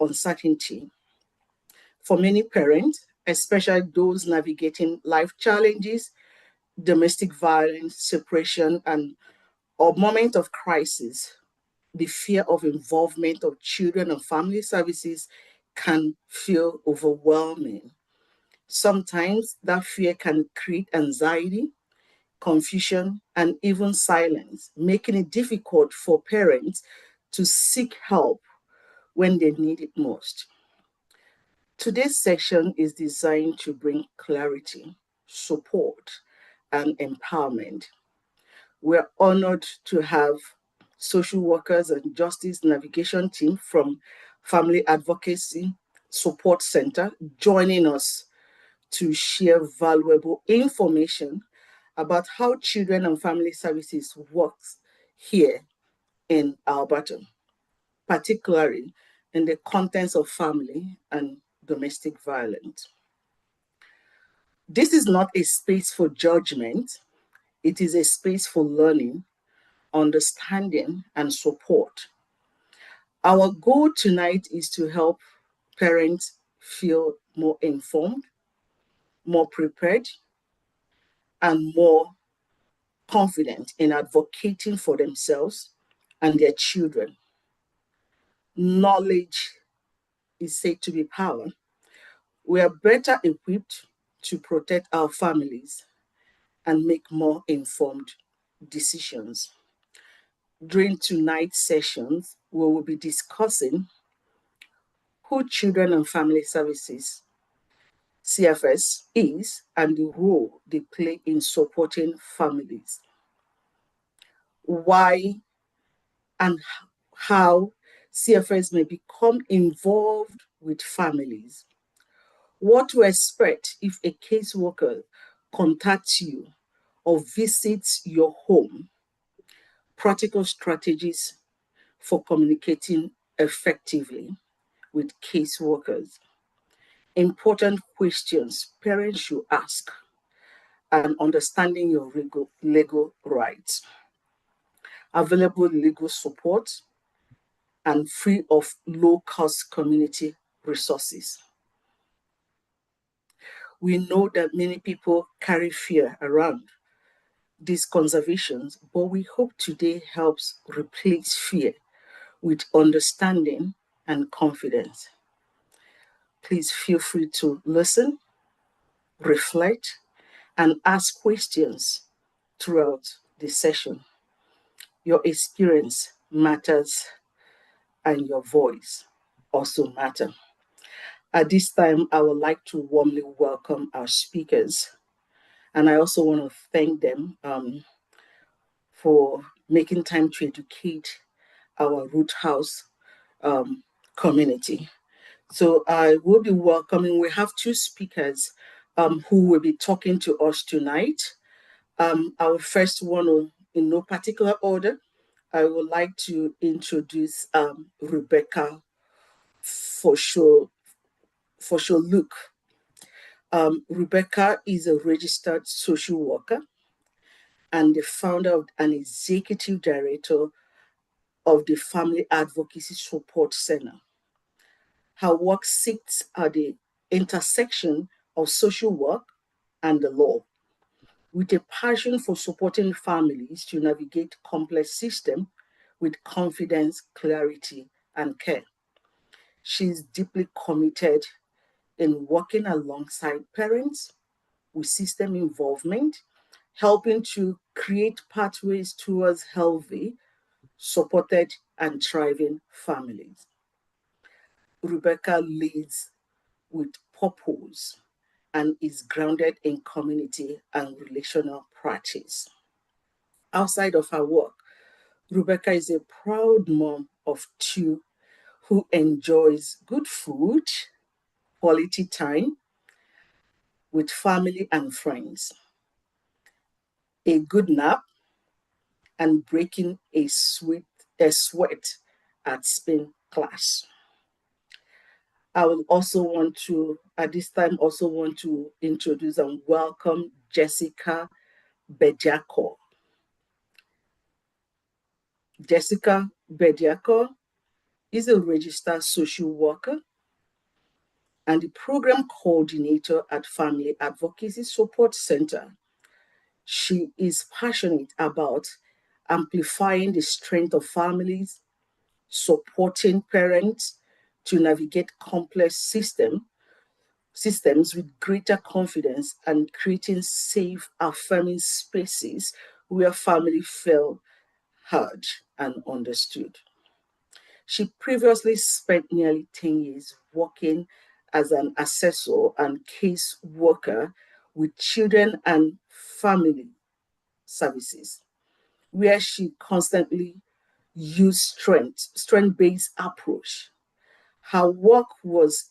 uncertainty. For many parents, especially those navigating life challenges, domestic violence, separation, and or moment of crisis, the fear of involvement of children and family services can feel overwhelming. Sometimes that fear can create anxiety, confusion, and even silence, making it difficult for parents to seek help when they need it most. Today's section is designed to bring clarity, support, and empowerment. We're honored to have social workers and justice navigation team from Family Advocacy Support Center joining us to share valuable information about how children and family services works here in Alberta, particularly in the context of family and domestic violence. This is not a space for judgment, it is a space for learning, understanding, and support. Our goal tonight is to help parents feel more informed, more prepared, and more confident in advocating for themselves and their children. Knowledge is said to be power. We are better equipped to protect our families and make more informed decisions. During tonight's sessions, we will be discussing who Children and Family Services CFS is and the role they play in supporting families. Why and how CFS may become involved with families. What to expect if a caseworker contacts you or visits your home. Practical strategies for communicating effectively with caseworkers. Important questions parents should ask and understanding your legal rights. Available legal support and free of low-cost community resources. We know that many people carry fear around these conservations, but we hope today helps replace fear with understanding and confidence. Please feel free to listen, reflect, and ask questions throughout the session. Your experience matters and your voice also matter. At this time, I would like to warmly welcome our speakers. And I also want to thank them for making time to educate our Root House community. So I will be welcoming, we have two speakers who will be talking to us tonight. Our first one, in no particular order, I would like to introduce Rebecca Luke. Rebecca is a registered social worker and the founder and executive director of the Family Advocacy Support Center. Her work sits at the intersection of social work and the law, with a passion for supporting families to navigate complex systems with confidence, clarity, and care. She's deeply committed in working alongside parents with system involvement, helping to create pathways towards healthy, supported, and thriving families. Rebecca leads with purpose and is grounded in community and relational practice. Outside of her work, Rebecca is a proud mom of two who enjoys good food, quality time with family and friends, a good nap, and breaking a sweat at spin class. I will also want to, at this time, also want to introduce and welcome Jessica Bediako. Jessica Bediako is a registered social worker and the program coordinator at Family Advocacy Support Center. She is passionate about amplifying the strength of families, supporting parents to navigate complex systems with greater confidence, and creating safe, affirming spaces where family feel heard and understood. She previously spent nearly 10 years working as an assessor and case worker with children and family services, where she constantly used strength-based approach. Her work was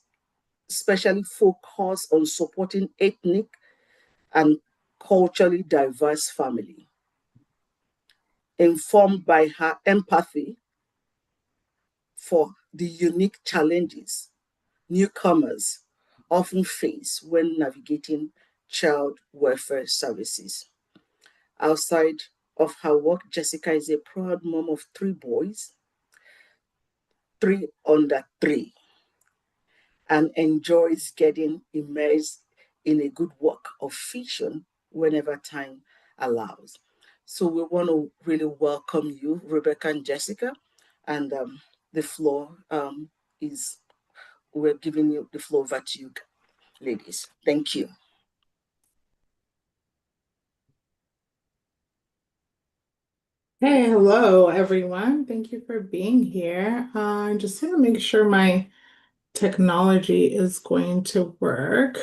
especially focused on supporting ethnic and culturally diverse family, informed by her empathy for the unique challenges newcomers often face when navigating child welfare services. Outside of her work, Jessica is a proud mom of three boys, three under three, and enjoys getting immersed in a good work of fiction whenever time allows. So we want to really welcome you, Rebecca and Jessica, and the floor is, we're giving you the floor over to you, ladies. Thank you. Hey, hello everyone. Thank you for being here. I just want to make sure my technology is going to work.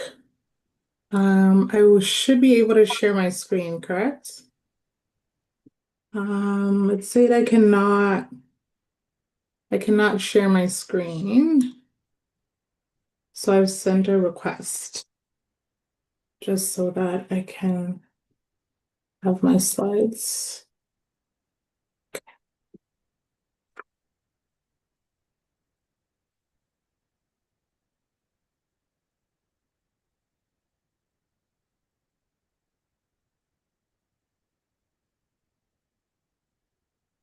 Should be able to share my screen, correct? Let's say that I cannot share my screen. So I've sent a request just so that I can have my slides.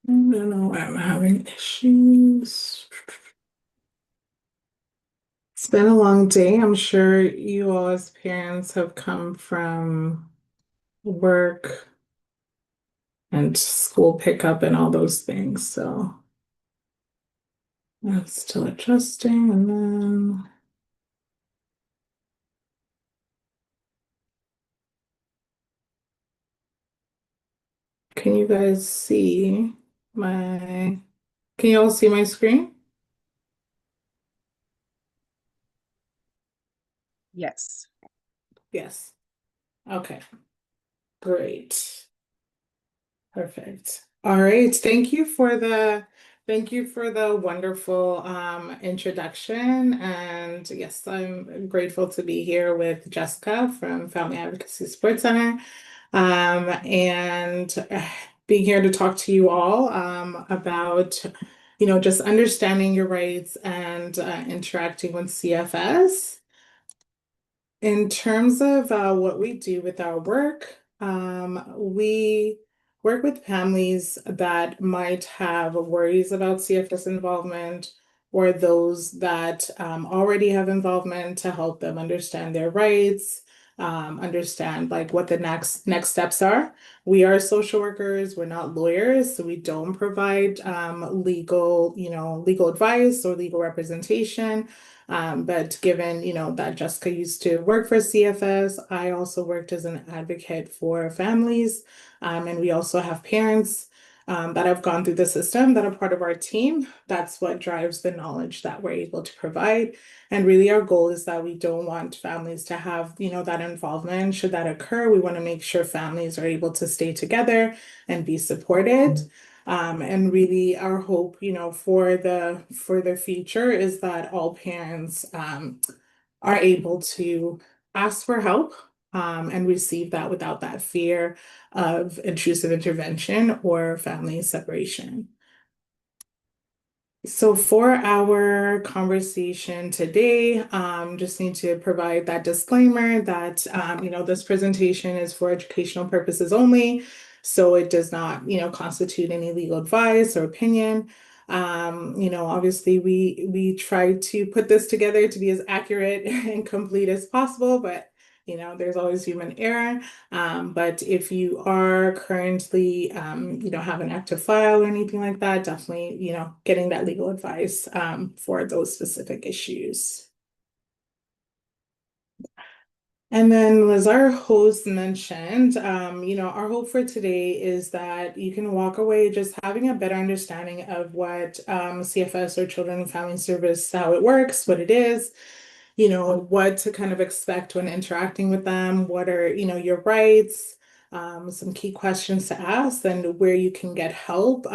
I don't know why I'm having issues. It's been a long day. I'm sure you all as parents have come from work and school pickup and all those things. So that's still adjusting. And then can you guys see my, can you all see my screen? Yes. Yes. Okay, great. Perfect. All right. Thank you for the wonderful introduction. And yes, I'm grateful to be here with Jessica from Family Advocacy Support Center. And being here to talk to you all about, just understanding your rights and interacting with CFS. In terms of what we do with our work, we work with families that might have worries about CFS involvement or those that already have involvement to help them understand their rights, understand like what the next steps are. We are social workers, we're not lawyers, so we don't provide legal advice or legal representation. But given, that Jessica used to work for CFS, I also worked as an advocate for families. And we also have parents that have gone through the system that are part of our team. That's what drives the knowledge that we're able to provide. And really our goal is that we don't want families to have, that involvement. Should that occur, we want to make sure families are able to stay together and be supported. And really our hope, for the future is that all parents are able to ask for help and receive that without that fear of intrusive intervention or family separation. So for our conversation today, just need to provide that disclaimer that this presentation is for educational purposes only. So it does not, constitute any legal advice or opinion. Obviously we try to put this together to be as accurate and complete as possible, but there's always human error. But if you are currently, have an active file or anything like that, definitely, getting that legal advice for those specific issues. And then, as our host mentioned, our hope for today is that you can walk away just having a better understanding of what CFS or Children and Family Service, how it works, what it is, what to kind of expect when interacting with them, what are, your rights, some key questions to ask, and where you can get help.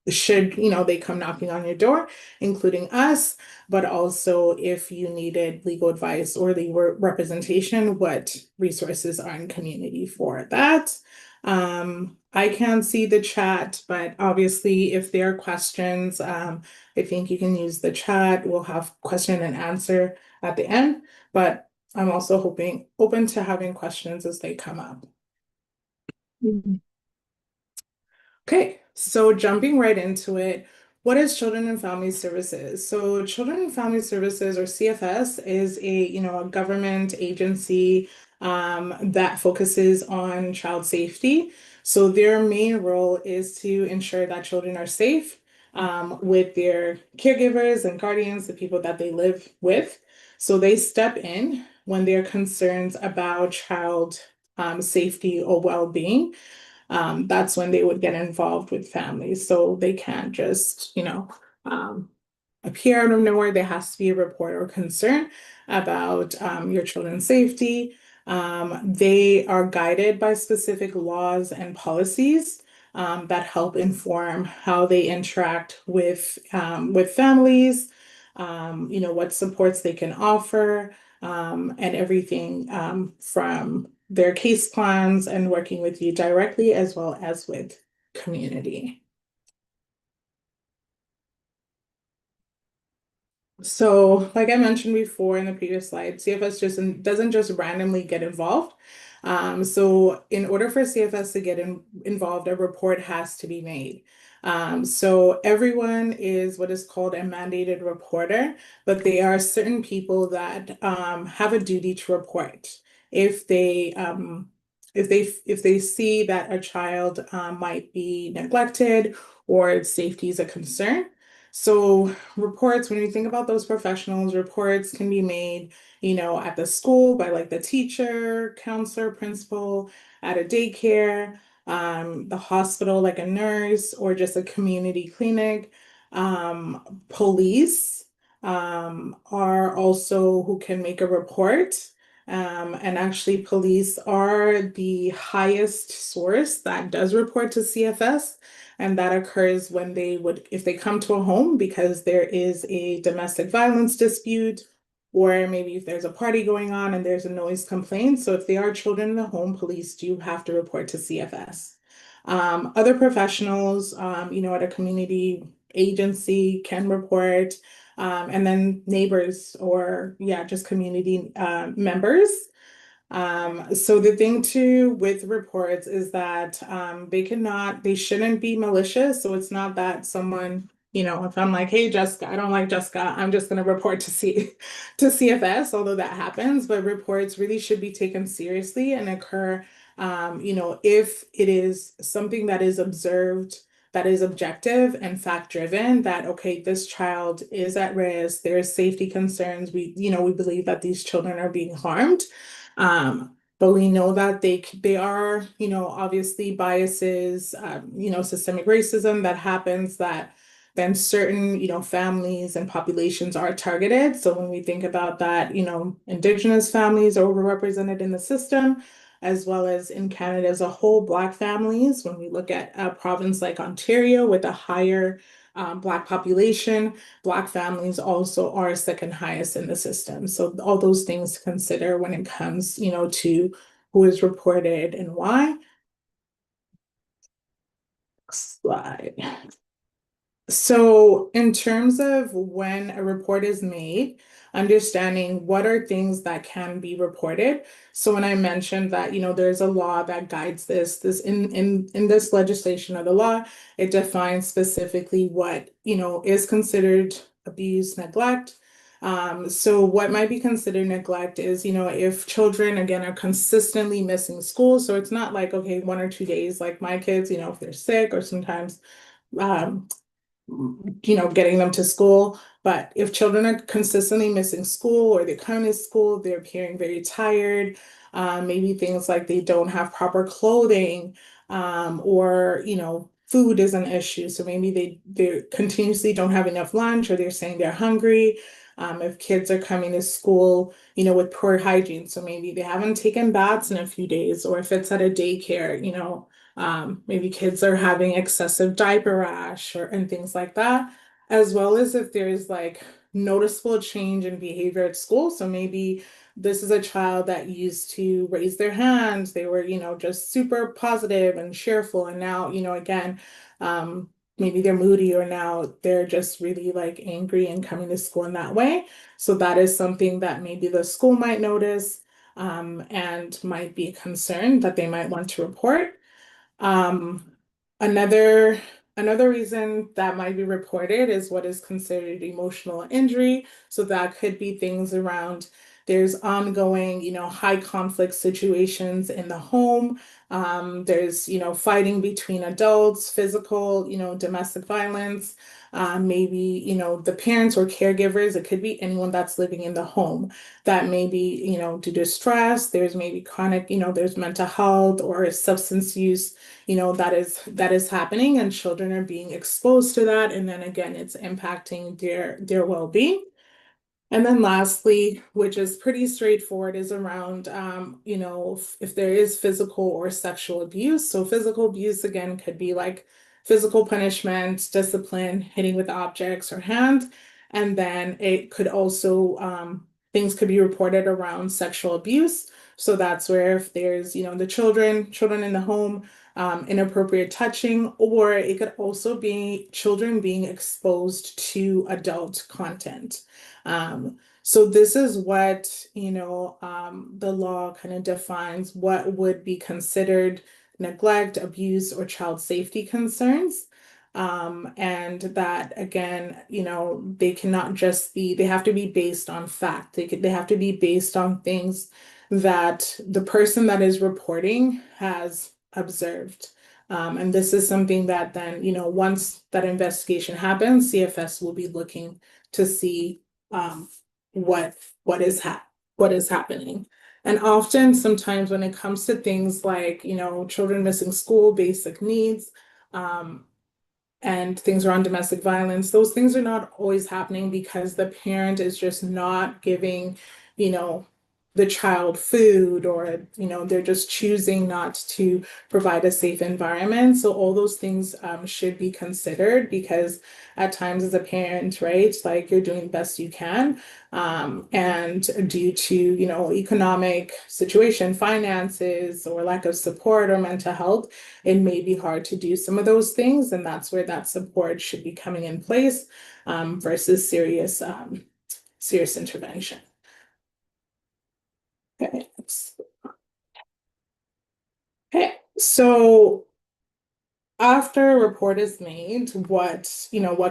Should, they come knocking on your door, including us, but also if you needed legal advice or legal representation, what resources are in community for that. I can't see the chat, but obviously if there are questions, I think you can use the chat. We'll have question and answer at the end, but I'm also open to having questions as they come up. Okay, so jumping right into it, what is Children and Family Services? So Children and Family Services, or CFS, is a government agency that focuses on child safety. So their main role is to ensure that children are safe with their caregivers and guardians, the people that they live with. So they step in when there are concerns about child safety or well-being. That's when they would get involved with families. So they can't just, um, appear out of nowhere. There has to be a report or concern about your children's safety. They are guided by specific laws and policies that help inform how they interact with families, what supports they can offer, and everything from their case plans and working with you directly as well as with community. So, like I mentioned before in the previous slide, CFS just doesn't just randomly get involved. So in order for CFS to get involved, a report has to be made. So everyone is what is called a mandated reporter, but there are certain people that have a duty to report. If they if they see that a child might be neglected or safety is a concern. So reports, when you think about those professionals, reports can be made, at the school by like the teacher, counselor, principal, at a daycare, the hospital, like a nurse, or just a community clinic. Police are also who can make a report. And actually, police are the highest source that does report to CFS. And that occurs when if they come to a home because there is a domestic violence dispute, or maybe if there's a party going on and there's a noise complaint. So if there are children in the home, police do have to report to CFS. Other professionals, at a community agency can report, and then neighbors or, yeah, just community members. So the thing too with reports is that they shouldn't be malicious. So it's not that someone, if I'm like, hey, Jessica, I don't like Jessica, I'm just going to report to CFS, although that happens, but reports really should be taken seriously and occur, if it is something that is observed, that is objective and fact driven, that, okay, this child is at risk, there's safety concerns, we believe that these children are being harmed. But we know that they are, obviously biases, systemic racism that happens, that then certain, families and populations are targeted. So when we think about that, Indigenous families are overrepresented in the system, as well as in Canada as a whole, Black families. When we look at a province like Ontario with a higher Black population, Black families also are second highest in the system. So all those things to consider when it comes, to who is reported and why. Slide. So, in terms of when a report is made, understanding what are things that can be reported. So, when I mentioned that, there's a law that guides this in this legislation or the law, it defines specifically what, is considered abuse, neglect. So what might be considered neglect is, if children again are consistently missing school. So it's not like, okay, 1 or 2 days, like my kids, if they're sick or sometimes um, getting them to school. But if children are consistently missing school or they're coming to school, they're appearing very tired, maybe things like they don't have proper clothing, or, food is an issue. So maybe they continuously don't have enough lunch or they're saying they're hungry. If kids are coming to school, with poor hygiene, so maybe they haven't taken baths in a few days, or if it's at a daycare, maybe kids are having excessive diaper rash and things like that, as well as if there's like noticeable change in behavior at school. So maybe this is a child that used to raise their hands. They were, just super positive and cheerful. And now, again, maybe they're moody or now they're just really like angry and coming to school in that way. So that is something that maybe the school might notice, and might be concerned that they might want to report. Um, another another reason that might be reported is what is considered emotional injury. So that could be things around there's ongoing, high conflict situations in the home. There's, fighting between adults, physical, domestic violence. Maybe, the parents or caregivers, it could be anyone that's living in the home that maybe, due to stress, there's maybe chronic, there's mental health or substance use, that is happening and children are being exposed to that. And then again, it's impacting their well-being. And then lastly, which is pretty straightforward, is around, if there is physical or sexual abuse. So physical abuse, again, could be like physical punishment, discipline, hitting with objects or hand. And then it could also, things could be reported around sexual abuse. So that's where if there's, the children in the home, inappropriate touching, or it could also be children being exposed to adult content. So this is what, the law kind of defines what would be considered neglect, abuse, or child safety concerns. And that again, they cannot just be, they have to be based on fact. They have to be based on things that the person that is reporting has observed. And this is something that then, once that investigation happens, CFS will be looking to see um, what what is what is happening. And often, sometimes when it comes to things like, children missing school, basic needs, um, and things around domestic violence, those things are not always happening because the parent is just not giving, you know, the child food, or, they're just choosing not to provide a safe environment. So all those things should be considered because at times as a parent, right, like you're doing the best you can. And due to, economic situation, finances, or lack of support or mental health, it may be hard to do some of those things, and that's where that support should be coming in place, versus serious intervention. Okay. Okay. So after a report is made, what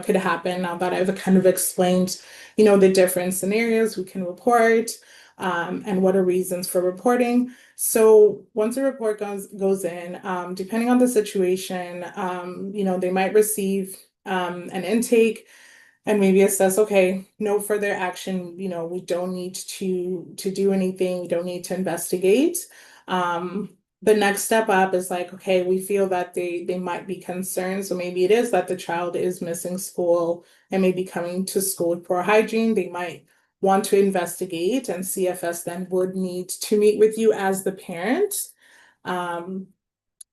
could happen now that I've kind of explained, the different scenarios we can report, and what are reasons for reporting. So once a report goes in, depending on the situation, they might receive an intake and maybe assess, okay, no further action, we don't need to do anything, we don't need to investigate. The next step up is like, okay, we feel that they might be concerned. So maybe it is that the child is missing school and maybe coming to school with poor hygiene. They might want to investigate, and CFS then would need to meet with you as the parent. Um,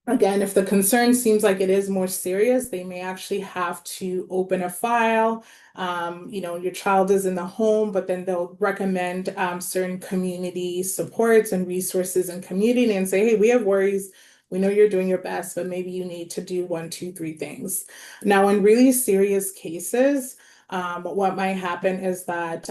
Again, if the concern seems like it is more serious, they may actually have to open a file. Your child is in the home, but then they'll recommend certain community supports and resources in community and say, hey, we have worries We know you're doing your best, but maybe you need to do one, two, three things. Now, in really serious cases, what might happen is that,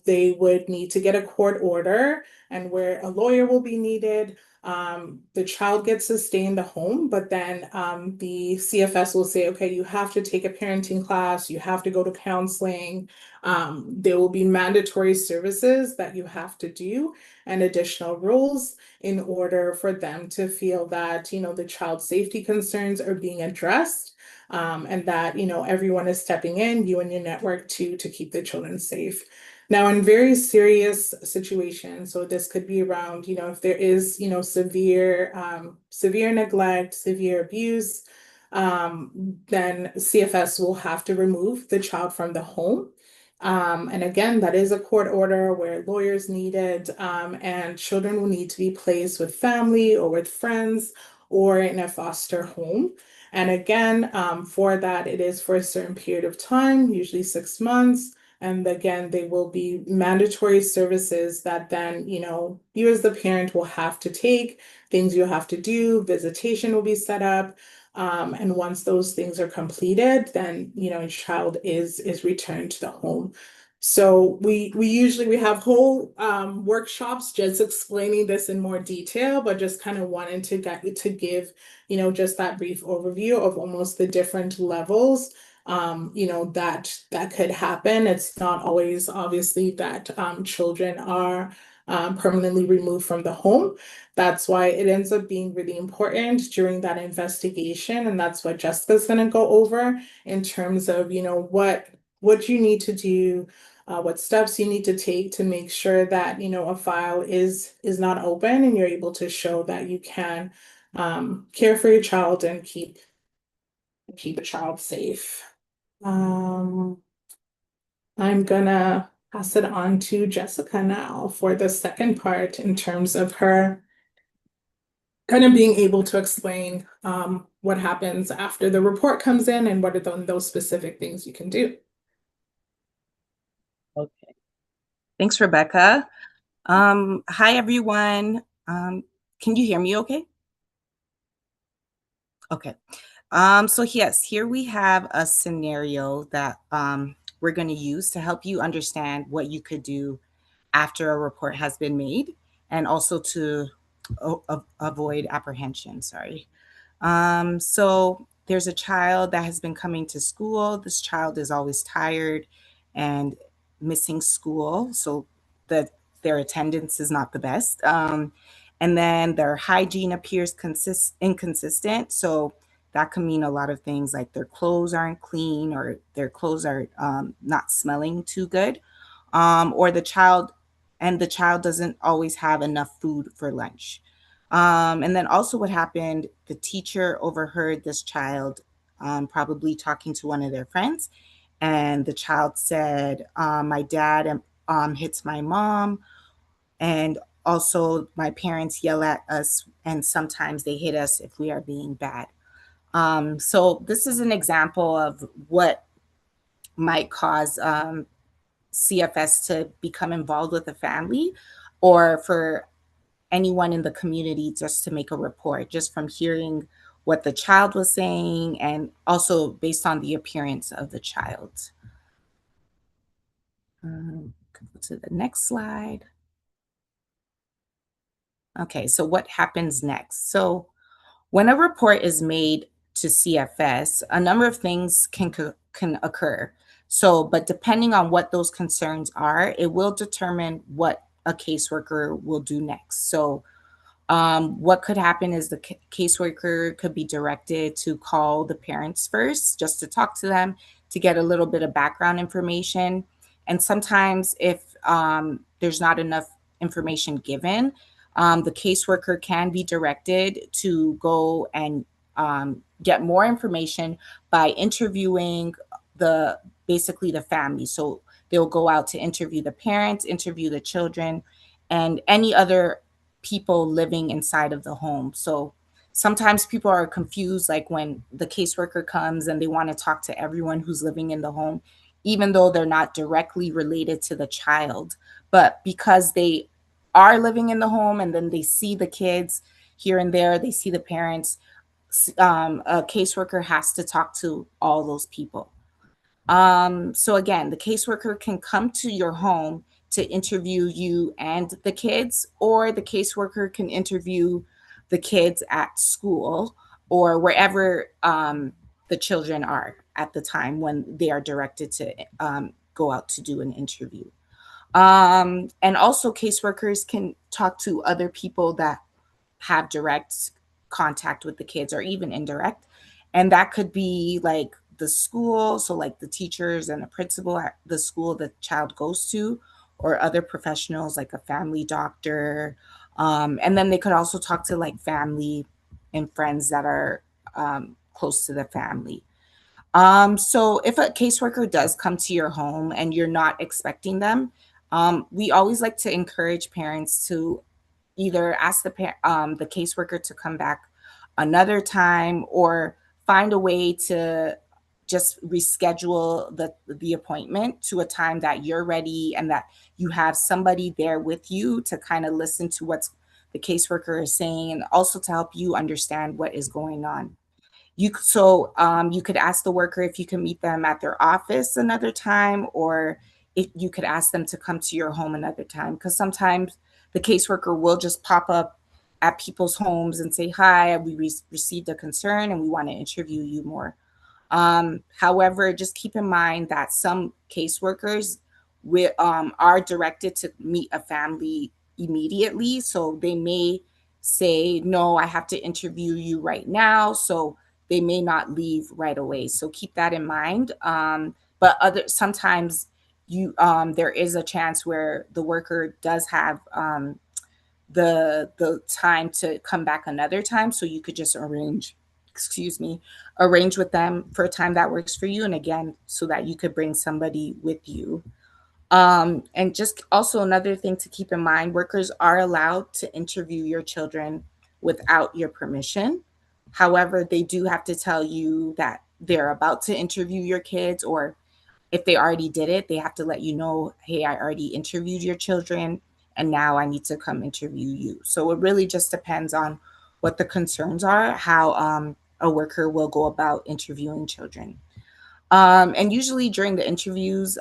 they would need to get a court order and where a lawyer will be needed. The child gets to stay in the home, but then the CFS will say, okay, you have to take a parenting class, you have to go to counseling. There will be mandatory services that you have to do and additional rules in order for them to feel that, the child's safety concerns are being addressed, and that, everyone is stepping in, you and your network to keep the children safe. Now, in very serious situations, so this could be around, if there is, severe neglect, severe abuse, then CFS will have to remove the child from the home. And again, that is a court order where lawyers needed, and children will need to be placed with family or with friends or in a foster home. And again, for that, it is for a certain period of time, usually 6 months. And again, they will be mandatory services that then, you as the parent will have to take, things you have to do, visitation will be set up. And once those things are completed, then, a child is returned to the home. So we have whole workshops just explaining this in more detail, but just kind of wanted to give, just that brief overview of almost the different levels that could happen. It's not always obviously that children are permanently removed from the home. That's why it ends up being really important during that investigation, and that's what Jessica's going to go over in terms of what you need to do, what steps you need to take to make sure that a file is not open and you're able to show that you can care for your child and keep a child safe. I'm gonna pass it on to Jessica now for the second part in terms of her kind of being able to explain what happens after the report comes in and what are those specific things you can do. Okay. Thanks, Rebecca. Hi, everyone. Can you hear me okay? Okay. So yes, here we have a scenario that we're going to use to help you understand what you could do after a report has been made and also to avoid apprehension, sorry. So there's a child that has been coming to school. This child is always tired and missing school, so that their attendance is not the best. And then their hygiene appears inconsistent. So that can mean a lot of things like their clothes aren't clean or their clothes are not smelling too good. Or the child doesn't always have enough food for lunch. And then also what happened, the teacher overheard this child probably talking to one of their friends. And the child said, my dad hits my mom. And also my parents yell at us. And sometimes they hit us if we are being bad. So this is an example of what might cause CFS to become involved with the family or for anyone in the community just to make a report, just from hearing what the child was saying and also based on the appearance of the child. Go to the next slide. Okay, so what happens next? So when a report is made to CFS, a number of things can occur. So, but depending on what those concerns are, it will determine what a caseworker will do next. So what could happen is the caseworker could be directed to call the parents first, just to talk to them, to get a little bit of background information. And sometimes if there's not enough information given, the caseworker can be directed to go and get more information by interviewing basically the family. So they'll go out to interview the parents, interview the children, and any other people living inside of the home. So sometimes people are confused, like when the caseworker comes and they want to talk to everyone who's living in the home, even though they're not directly related to the child. But because they are living in the home and then they see the kids, here and there. They see the parents. A caseworker has to talk to all those people. So again, the caseworker can come to your home to interview you and the kids, or the caseworker can interview the kids at school or wherever the children are at the time when they are directed to go out to do an interview. And also, caseworkers can talk to other people that have direct contact with the kids or even indirect. And that could be like the school, so like the teachers and the principal at the school the child goes to, or other professionals like a family doctor. And then they could also talk to like family and friends that are close to the family. So if a caseworker does come to your home and you're not expecting them, we always like to encourage parents to either ask the caseworker to come back another time, or find a way to just reschedule the appointment to a time that you're ready and that you have somebody there with you to kind of listen to what the caseworker is saying, and also to help you understand what is going on. You could ask the worker if you can meet them at their office another time, or if you could ask them to come to your home another time, because sometimes the caseworker will just pop up at people's homes and say, hi, we received a concern and we want to interview you more. However, just keep in mind that some caseworkers are directed to meet a family immediately. So they may say, no, I have to interview you right now. So they may not leave right away. So keep that in mind. But sometimes there is a chance where the worker does have the time to come back another time, so you could just arrange with them for a time that works for you, and again, so that you could bring somebody with you. And just also another thing to keep in mind, workers are allowed to interview your children without your permission. However, they do have to tell you that they're about to interview your kids, or if they already did it, they have to let you know, hey, I already interviewed your children and now I need to come interview you. So it really just depends on what the concerns are, how a worker will go about interviewing children. And usually during the interviews,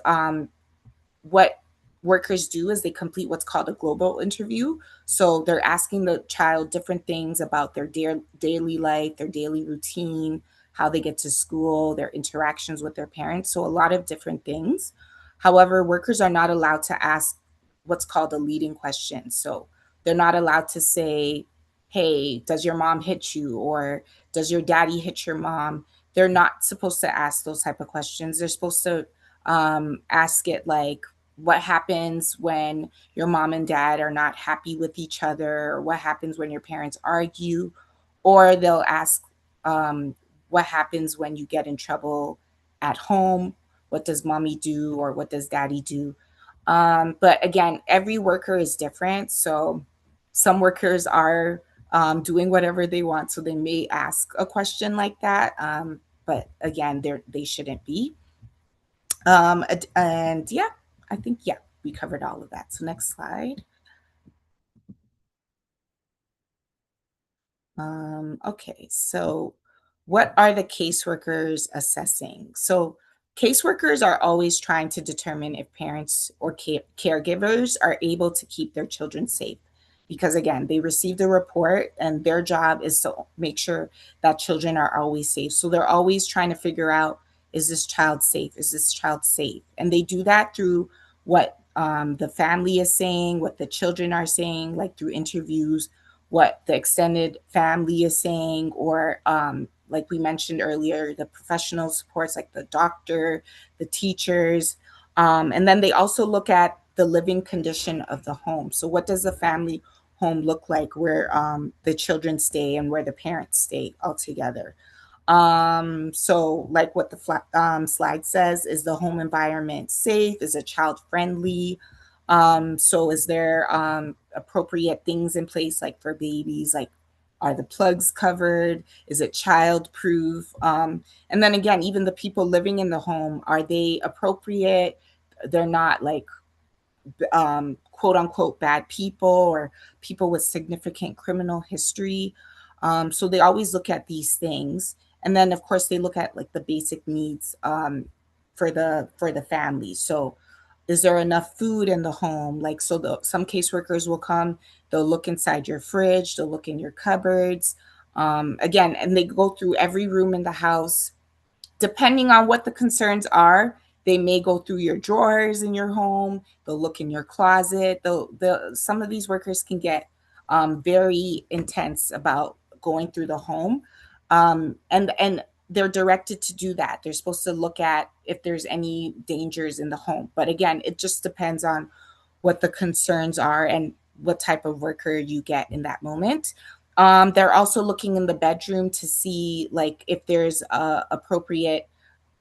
what workers do is they complete what's called a global interview. So they're asking the child different things about their daily life, their daily routine, how they get to school, their interactions with their parents. So a lot of different things. However, workers are not allowed to ask what's called a leading question. So they're not allowed to say, hey, does your mom hit you? Or does your daddy hit your mom? They're not supposed to ask those type of questions. They're supposed to ask it like, what happens when your mom and dad are not happy with each other, or what happens when your parents argue, or they'll ask what happens when you get in trouble at home, what does mommy do or what does daddy do. But again, every worker is different, so some workers are doing whatever they want, so they may ask a question like that, but again, they shouldn't be. And yeah, I think, yeah, we covered all of that. So next slide. Okay, so what are the caseworkers assessing? So caseworkers are always trying to determine if parents or caregivers are able to keep their children safe. Because again, they received a report and their job is to make sure that children are always safe. So they're always trying to figure out, is this child safe? Is this child safe? And they do that through what the family is saying, what the children are saying, like through interviews, what the extended family is saying, or like we mentioned earlier, the professional supports like the doctor, the teachers. And then they also look at the living condition of the home. So what does the family home look like where the children stay and where the parents stay all together? So like what the slide says, is the home environment safe? Is it child friendly? So is there appropriate things in place like for babies, like are the plugs covered? Is it child proof? And then again, even the people living in the home, are they appropriate? They're not like quote unquote bad people or people with significant criminal history. So they always look at these things, and then of course they look at like the basic needs for the family. So is there enough food in the home? Like, so some caseworkers will come, they'll look inside your fridge, they'll look in your cupboards, again, and they go through every room in the house. Depending on what the concerns are, they may go through your drawers in your home. They'll look in your closet. Some of these workers can get very intense about going through the home, and they're directed to do that. They're supposed to look at if there's any dangers in the home. But again, it just depends on what the concerns are and what type of worker you get in that moment. They're also looking in the bedroom to see like if there's appropriate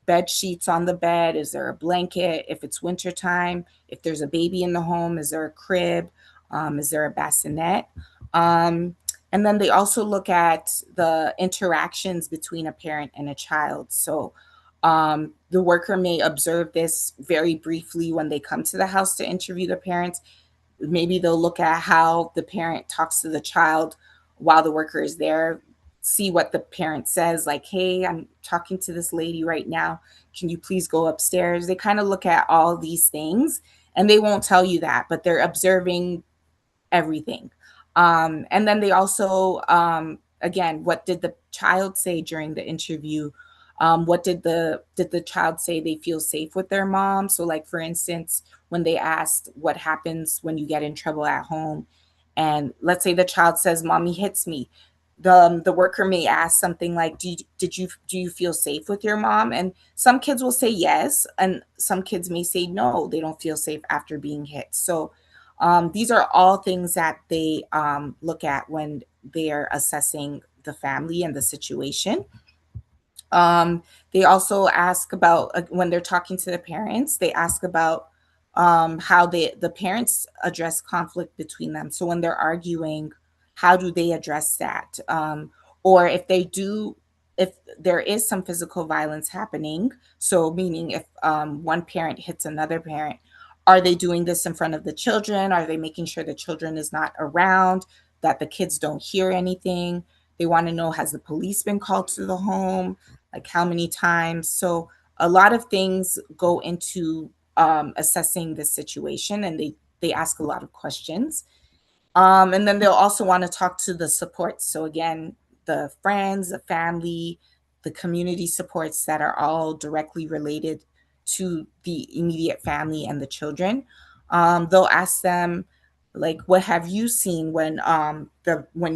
bed sheets on the bed. Is there a blanket? If it's wintertime, if there's a baby in the home, is there a crib? Is there a bassinet? Um, and then they also look at the interactions between a parent and a child. So the worker may observe this very briefly when they come to the house to interview the parents. Maybe they'll look at how the parent talks to the child while the worker is there, see what the parent says, like, hey, I'm talking to this lady right now. Can you please go upstairs? They kind of look at all these things, and they won't tell you that, but they're observing everything. And then they also, again, what did the child say during the interview? What did the child say they feel safe with their mom? So, like for instance, when they asked what happens when you get in trouble at home, and let's say the child says, "Mommy hits me," the worker may ask something like, do you feel safe with your mom? And some kids will say yes, and some kids may say no, they don't feel safe after being hit. So these are all things that they look at when they're assessing the family and the situation. Um, they also ask about when they're talking to the parents, they ask about how the parents address conflict between them. So when they're arguing, how do they address that? Or if they do, if there is some physical violence happening, so meaning if one parent hits another parent, are they doing this in front of the children? Are they making sure the children is not around, that the kids don't hear anything? They want to know, has the police been called to the home? Like how many times? So a lot of things go into assessing the situation, and they ask a lot of questions. And then they'll also want to talk to the supports. So again, the friends, the family, the community supports that are all directly related to the immediate family and the children. They'll ask them, like, what have you seen when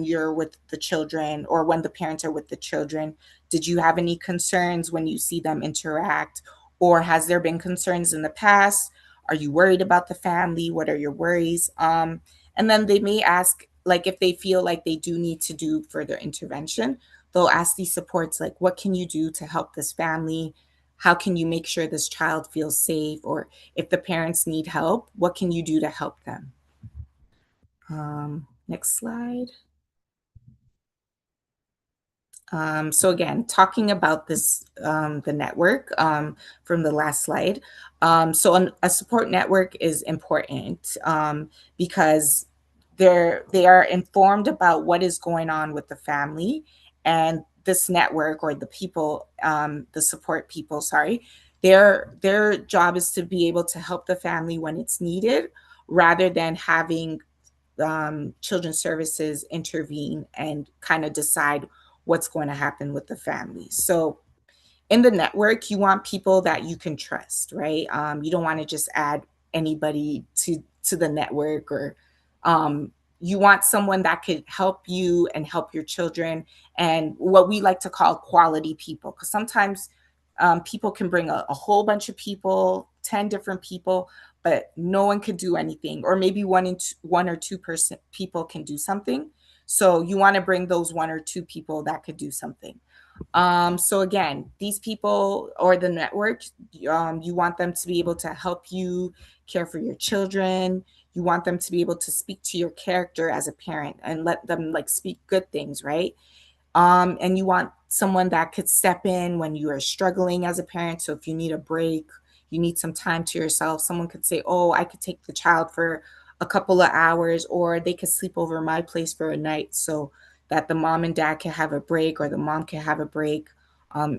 you're with the children, or when the parents are with the children? Did you have any concerns when you see them interact? Or has there been concerns in the past? Are you worried about the family? What are your worries? And then they may ask, like, if they feel like they do need to do further intervention, they'll ask these supports, like, what can you do to help this family? How can you make sure this child feels safe? Or if the parents need help, what can you do to help them? Next slide. So again, talking about this, the network from the last slide. So a support network is important because they are informed about what is going on with the family, and this network, or the people, the support people, sorry, their job is to be able to help the family when it's needed, rather than having children's services intervene and kind of decide what's going to happen with the family. So in the network, you want people that you can trust, right? You don't want to just add anybody to the network, or you want someone that could help you and help your children, and what we like to call quality people. Because sometimes people can bring a whole bunch of people, 10 different people, but no one could do anything, or maybe one or two people can do something. So you want to bring those one or two people that could do something. So again, these people, or the network, you want them to be able to help you care for your children. You want them to be able to speak to your character as a parent and let them like speak good things, right? And you want someone that could step in when you are struggling as a parent. So if you need a break, you need some time to yourself. Someone could say, oh, I could take the child for a couple of hours, or they could sleep over my place for a night so that the mom and dad can have a break, or the mom can have a break,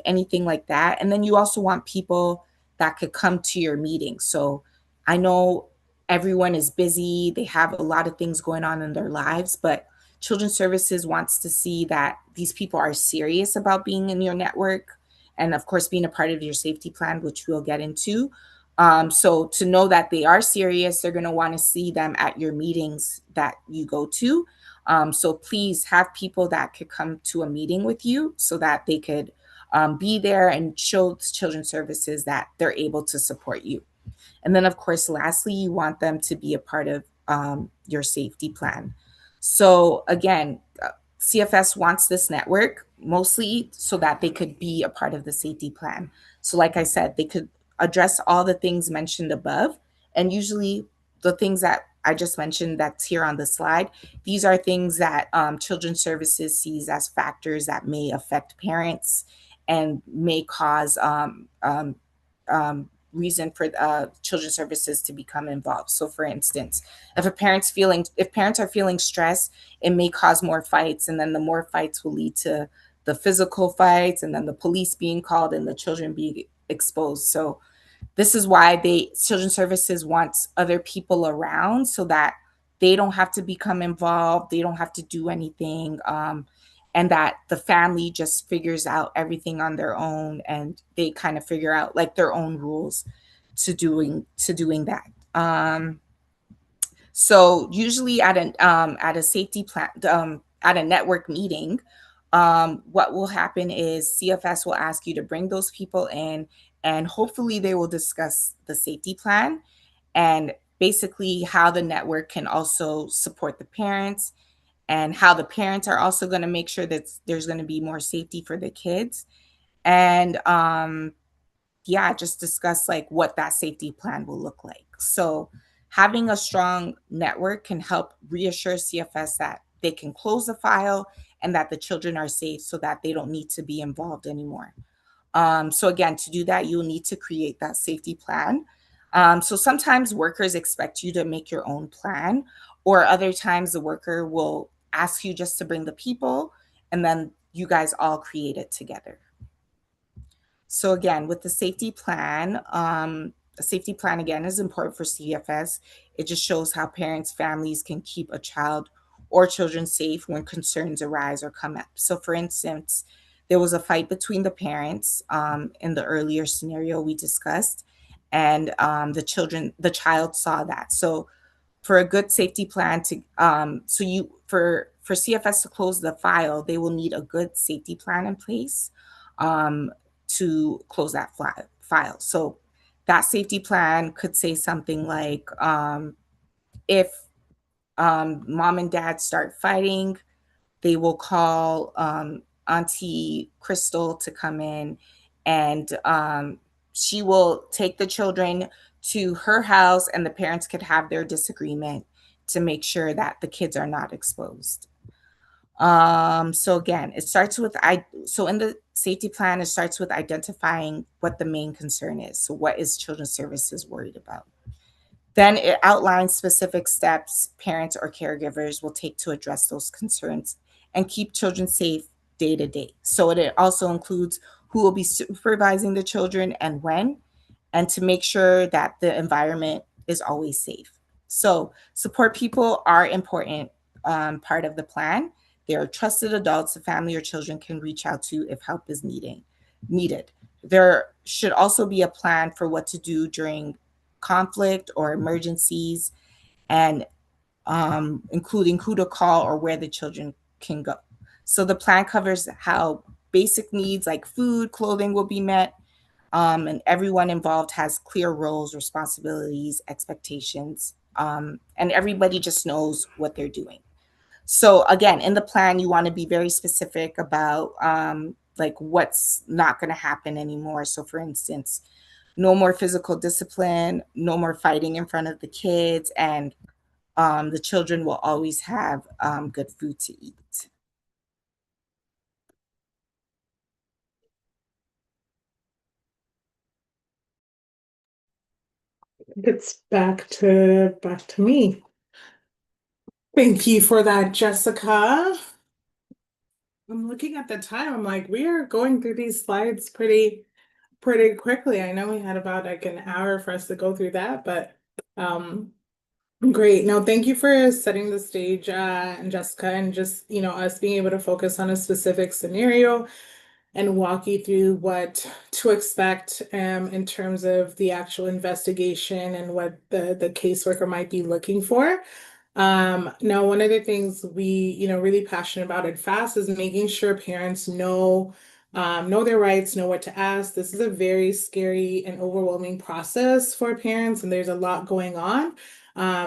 anything like that. And then you also want people that could come to your meeting. So I know everyone is busy, they have a lot of things going on in their lives, but Children's Services wants to see that these people are serious about being in your network and, of course, being a part of your safety plan, which we'll get into. So to know that they are serious, they're going to want to see them at your meetings that you go to. So please have people that could come to a meeting with you so that they could be there and show Children's Services that they're able to support you. And then, of course, lastly, you want them to be a part of your safety plan. So again, CFS wants this network mostly so that they could be a part of the safety plan. So like I said, they could address all the things mentioned above. And usually the things that I just mentioned that's here on the slide, these are things that Children's Services sees as factors that may affect parents and may cause reason for Children's Services to become involved. So for instance, if parents are feeling stressed, it may cause more fights, and then the more fights will lead to the physical fights, and then the police being called and the children being exposed. So this is why Children's Services wants other people around so that they don't have to become involved, they don't have to do anything, and that the family just figures out everything on their own, and they kind of figure out like their own rules to doing that. So usually at a safety plan, at a network meeting, what will happen is CFS will ask you to bring those people in, and hopefully they will discuss the safety plan and basically how the network can also support the parents, and how the parents are also going to make sure that there's going to be more safety for the kids. And yeah, just discuss like what that safety plan will look like. So having a strong network can help reassure CFS that they can close the file and that the children are safe so that they don't need to be involved anymore. So again, to do that, you'll need to create that safety plan. So sometimes workers expect you to make your own plan, or other times the worker will ask you just to bring the people, and then you guys all create it together. So again, with the safety plan again is important for CFS. It just shows how parents, families can keep a child or children safe when concerns arise or come up. So for instance, there was a fight between the parents in the earlier scenario we discussed, and the child saw that. So for a good safety plan to so you for CFS to close the file, they will need a good safety plan in place um, to close that file. So that safety plan could say something like, if mom and dad start fighting, they will call Auntie Crystal to come in, and she will take the children to her house, and the parents could have their disagreement to make sure that the kids are not exposed. So again, it starts with so in the safety plan, it starts with identifying what the main concern is. So what is Children's Services worried about? Then it outlines specific steps parents or caregivers will take to address those concerns and keep children safe day to day. So it also includes who will be supervising the children and when, and to make sure that the environment is always safe. So support people are important part of the plan. They are trusted adults the family or children can reach out to if help is needed. There should also be a plan for what to do during conflict or emergencies, and including who to call or where the children can go. So the plan covers how basic needs like food, clothing will be met, and everyone involved has clear roles, responsibilities, expectations, and everybody just knows what they're doing. So again, in the plan, you want to be very specific about like what's not going to happen anymore. So for instance, no more physical discipline, no more fighting in front of the kids, and the children will always have good food to eat. It's back to me. Thank you for that, Jessica. I'm looking at the time. I'm like, we are going through these slides pretty quickly. I know we had about like an hour for us to go through that, but um great. No, thank you for setting the stage, and Jessica, and just, us being able to focus on a specific scenario and walk you through what to expect in terms of the actual investigation and what the caseworker might be looking for. Now, one of the things we, really passionate about at FAST is making sure parents know their rights, know what to ask. This is a very scary and overwhelming process for parents, and there's a lot going on.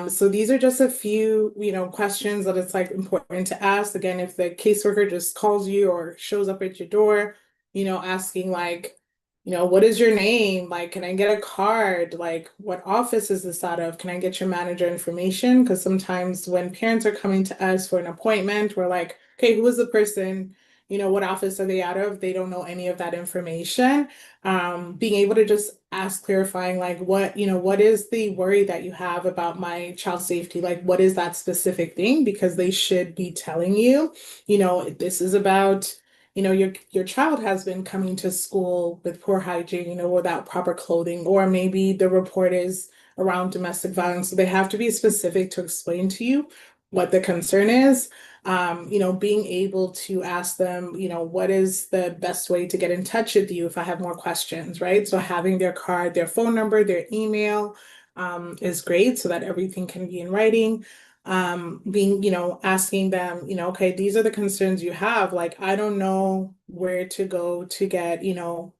So these are just a few, questions that it's like important to ask. Again, if the caseworker just calls you or shows up at your door, asking like, what is your name? Like, can I get a card? Like, what office is this out of? Can I get your manager information? Because sometimes when parents are coming to us for an appointment, we're like, okay, who is the person? What office are they out of? They don't know any of that information. Being able to just ask clarifying, like, what is the worry that you have about my child's safety? Like, what is that specific thing? Because they should be telling you, this is about your child has been coming to school with poor hygiene, without proper clothing, or maybe the report is around domestic violence. So they have to be specific to explain to you what the concern is. Being able to ask them, what is the best way to get in touch with you if I have more questions, right? So having their card, their phone number, their email, is great so that everything can be in writing. Asking them, okay, these are the concerns you have. Like, I don't know where to go to get,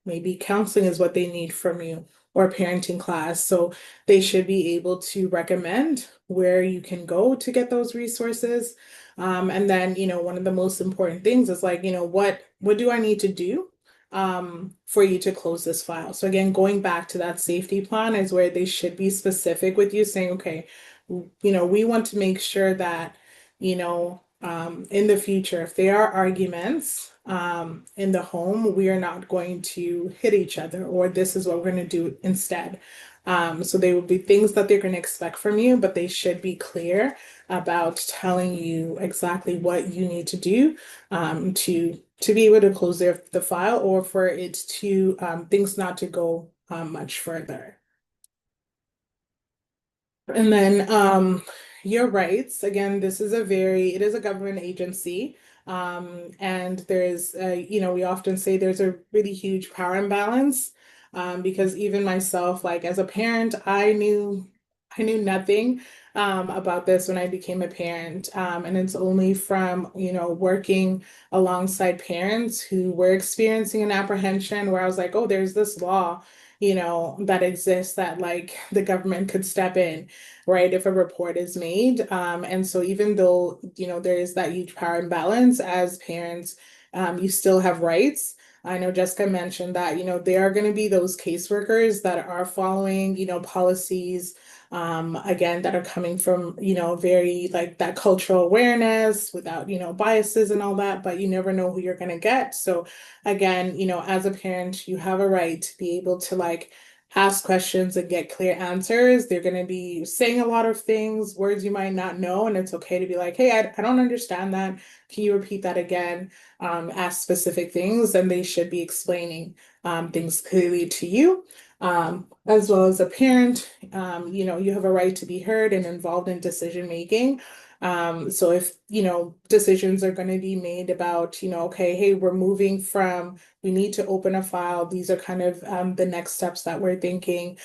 maybe counseling is what they need from you or parenting class. So they should be able to recommend where you can go to get those resources. And then, one of the most important things is like, what do I need to do for you to close this file? So again, going back to that safety plan is where they should be specific with you saying, okay, we want to make sure that, in the future, if there are arguments in the home, we are not going to hit each other, or this is what we're going to do instead. So they will be things that they're going to expect from you, but they should be clear about telling you exactly what you need to do to be able to close the file, or for it to things not to go much further. And then your rights, again, it is a government agency. And we often say there's a really huge power imbalance. Because even myself, like as a parent, I knew nothing about this when I became a parent. And it's only from, working alongside parents who were experiencing an apprehension where I was like, oh, there's this law, that exists that like the government could step in, right, if a report is made. And so even though, there is that huge power imbalance as parents, you still have rights. I know Jessica mentioned that, there are going to be those caseworkers that are following, policies, again, that are coming from, very like that cultural awareness without, biases and all that, but you never know who you're going to get. So again, as a parent, you have a right to be able to like ask questions and get clear answers. They're going to be saying a lot of things, words you might not know, and it's okay to be like, hey, I don't understand that. Can you repeat that again? Ask specific things, and they should be explaining things clearly to you. As well as a parent, you have a right to be heard and involved in decision making. So if, decisions are going to be made about, okay, hey, we need to open a file. These are kind of the next steps that we're thinking.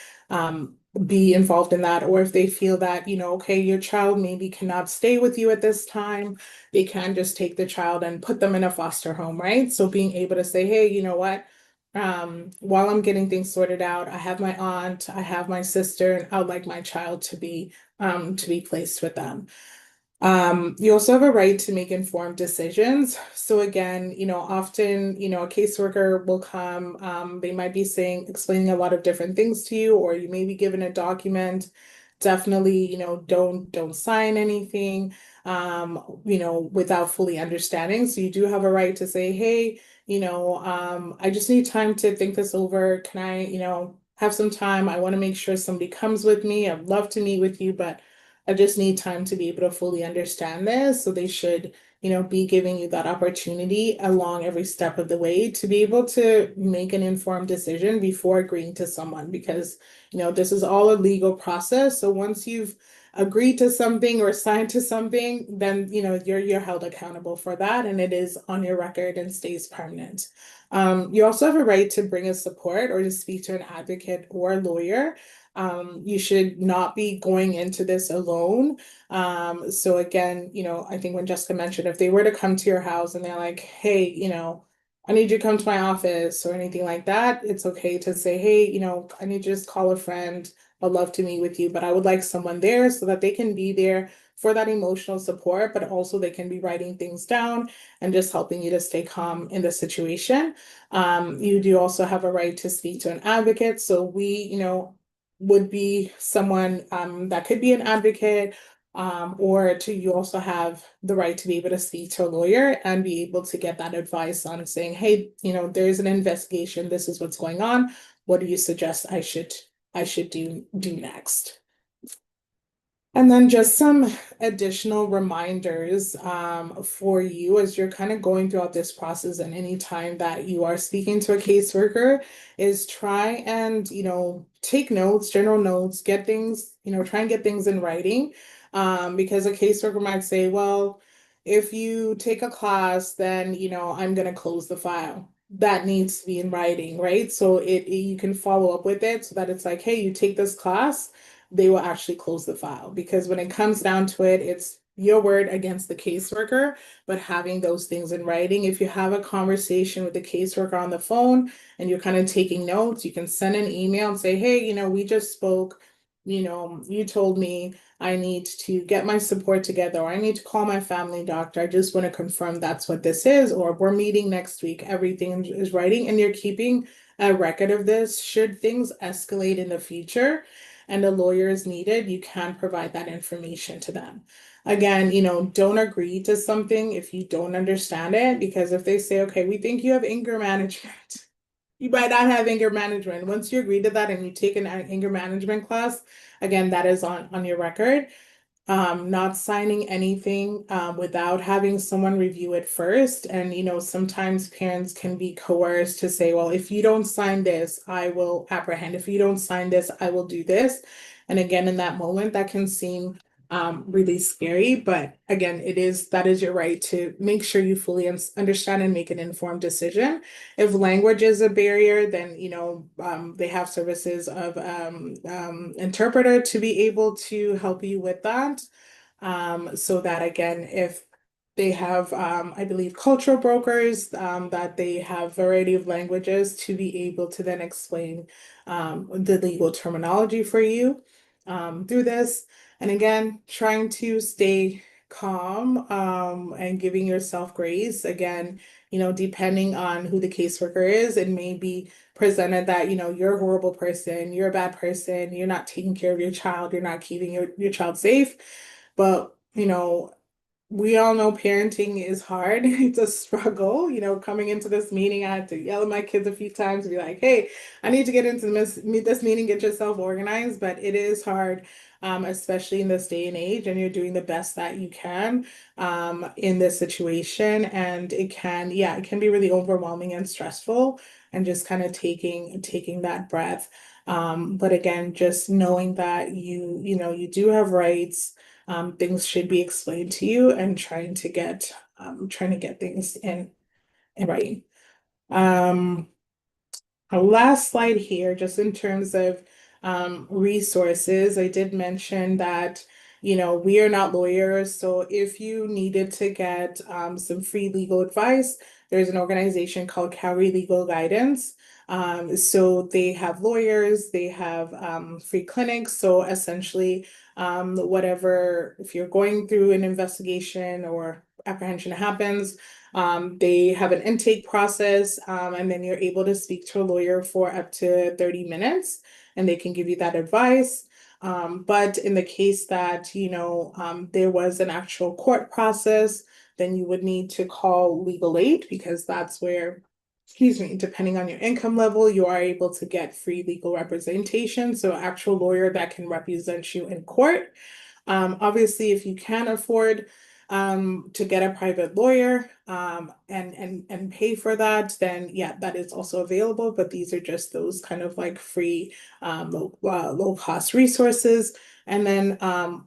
Be involved in that. Or if they feel that, okay, your child maybe cannot stay with you at this time, they can just take the child and put them in a foster home, right? So being able to say, hey, you know what? While I'm getting things sorted out, I have my aunt, I have my sister, and I would like my child to be placed with them. You also have a right to make informed decisions. So again, often, a caseworker will come, they might be explaining a lot of different things to you, or you may be given a document. Definitely, don't sign anything, without fully understanding. So you do have a right to say, hey, I just need time to think this over. Can I, have some time. I want to make sure somebody comes with me. I'd love to meet with you, but I just need time to be able to fully understand this. So they should, be giving you that opportunity along every step of the way to be able to make an informed decision before agreeing to someone, because, this is all a legal process. So once you've agreed to something or signed to something, then, you're held accountable for that, and it is on your record and stays permanent. You also have a right to bring a support or to speak to an advocate or a lawyer. You should not be going into this alone. So again, I think when Jessica mentioned, if they were to come to your house and they're like, hey, I need you to come to my office or anything like that, it's okay to say, hey, I need you to just call a friend. I'd love to meet with you, but I would like someone there so that they can be there for that emotional support, but also they can be writing things down and just helping you to stay calm in the situation. You do also have a right to speak to an advocate. So we, would be someone that could be an advocate, or you also have the right to be able to speak to a lawyer and be able to get that advice on saying, hey, there's an investigation, this is what's going on. What do you suggest I should do next? And then just some additional reminders for you as you're kind of going throughout this process, and any time that you are speaking to a caseworker, is try and, take notes, general notes, get things, try and get things in writing. Because a caseworker might say, well, if you take a class, then, I'm going to close the file. That needs to be in writing, right? So you can follow up with it so that it's like, hey, you take this class, they will actually close the file. Because when it comes down to it, it's your word against the caseworker, but having those things in writing. If you have a conversation with the caseworker on the phone and you're kind of taking notes, you can send an email and say, hey, we just spoke, you told me I need to get my support together, or I need to call my family doctor. I just want to confirm that's what this is, or we're meeting next week. Everything is writing, and you're keeping a record of this. Should things escalate in the future and a lawyer is needed, you can provide that information to them. Again, don't agree to something if you don't understand it, because if they say, okay, we think you have anger management, you might not have anger management. Once you agree to that and you take an anger management class, again, that is on your record. Not signing anything without having someone review it first. And, sometimes parents can be coerced to say, well, if you don't sign this, I will apprehend. If you don't sign this, I will do this. And again, in that moment, that can seem really scary. But again, that is your right to make sure you fully understand and make an informed decision. If language is a barrier, then, they have services of interpreter to be able to help you with that. So that again, if they have, I believe, cultural brokers, that they have variety of languages to be able to then explain the legal terminology for you through this. And again, trying to stay calm and giving yourself grace. Again, depending on who the caseworker is, it may be presented that, you're a horrible person, you're a bad person, you're not taking care of your child, you're not keeping your child safe. But, we all know parenting is hard. It's a struggle. Coming into this meeting, I had to yell at my kids a few times to be like, hey, I need to get into this meeting, get yourself organized. But it is hard, especially in this day and age, and you're doing the best that you can in this situation. And it can be really overwhelming and stressful, and just kind of taking that breath. But again, just knowing that you do have rights. Things should be explained to you, and trying to get things in writing. Um, our last slide here, just in terms of resources, I did mention that, we are not lawyers. So if you needed to get some free legal advice, there's an organization called Calgary Legal Guidance. So they have lawyers, they have free clinics. So essentially, whatever, if you're going through an investigation or apprehension happens, they have an intake process, and then you're able to speak to a lawyer for up to 30 minutes, and they can give you that advice. But in the case that, there was an actual court process, then you would need to call legal aid, because that's where excuse me, depending on your income level, you are able to get free legal representation. So actual lawyer that can represent you in court. Obviously, if you can afford to get a private lawyer and pay for that, then yeah, that is also available. But these are just those kind of like free low cost resources. And then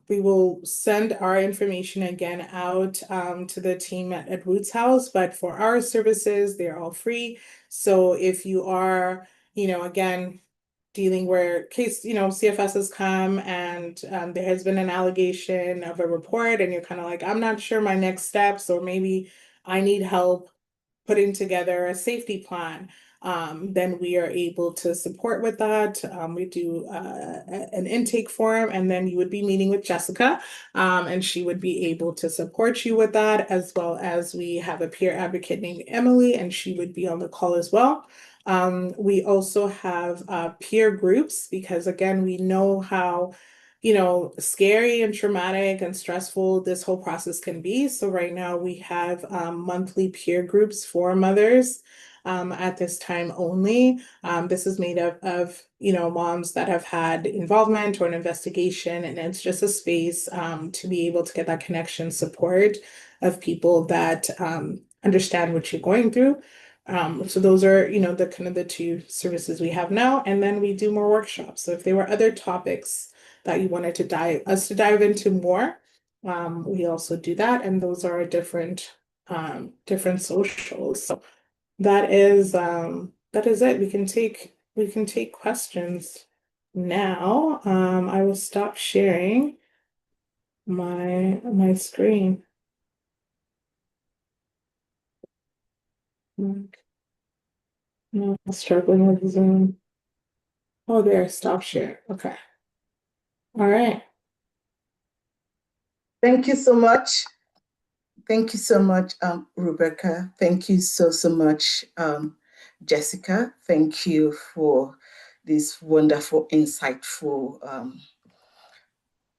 we will send our information again out to the team at Ruth's house. But for our services, they're all free. So if you are, again, dealing where case, CFS has come and there has been an allegation of a report, and you're kind of like, I'm not sure my next steps, or maybe I need help putting together a safety plan, then we are able to support with that. We do an intake form, and then you would be meeting with Jessica, and she would be able to support you with that, as well as we have a peer advocate named Emily, and she would be on the call as well. We also have peer groups because, again, we know how scary and traumatic and stressful this whole process can be. So right now we have monthly peer groups for mothers at this time only. This is made up of, moms that have had involvement or an investigation, and it's just a space to be able to get that connection support of people that understand what you're going through. So those are, the kind of the two services we have now. And then we do more workshops. So if there were other topics that you wanted to dive into more, we also do that, and those are different socials. So that is it. We can take questions now. I will stop sharing my screen. No, I'm struggling with Zoom. Oh, there, stop share. Okay. All right. Thank you so much. Thank you so much, Rebecca. Thank you so much, Jessica. Thank you for this wonderful, insightful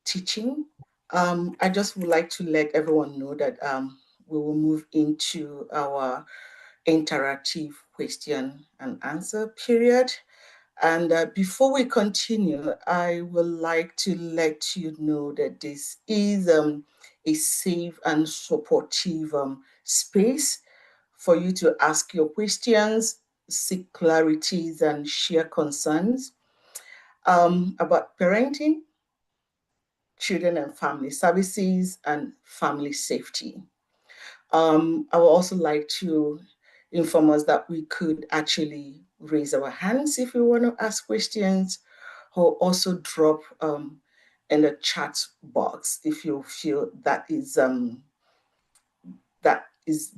teaching. I just would like to let everyone know that we will move into our interactive question and answer period. And before we continue, I would like to let you know that this is a safe and supportive space for you to ask your questions, seek clarities, and share concerns about parenting, children and family services, and family safety. I would also like to inform us that we could actually raise our hands if we want to ask questions, or also drop in the chat box if you feel that is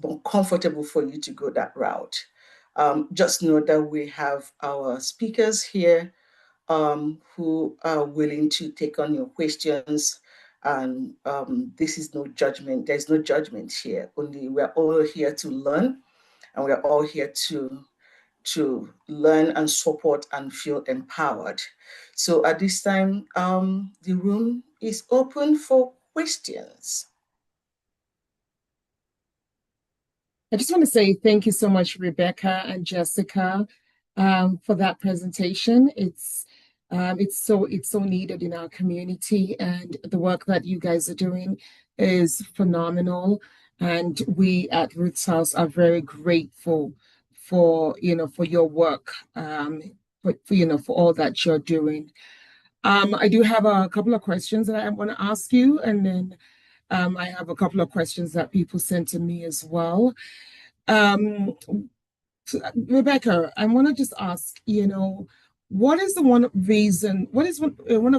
more comfortable for you to go that route. Just know that we have our speakers here who are willing to take on your questions. And this is no judgment. There's no judgment here. Only we're all here to learn, and we're all here to learn and support and feel empowered. So at this time, the room is open for questions. I just want to say thank you so much, Rebecca and Jessica, for that presentation. It's so needed in our community, and the work that you guys are doing is phenomenal. And we at Ruth's House are very grateful for your work, for all that you're doing. I do have a couple of questions that I want to ask you, and then I have a couple of questions that people sent to me as well. Rebecca, I want to just ask, what is one of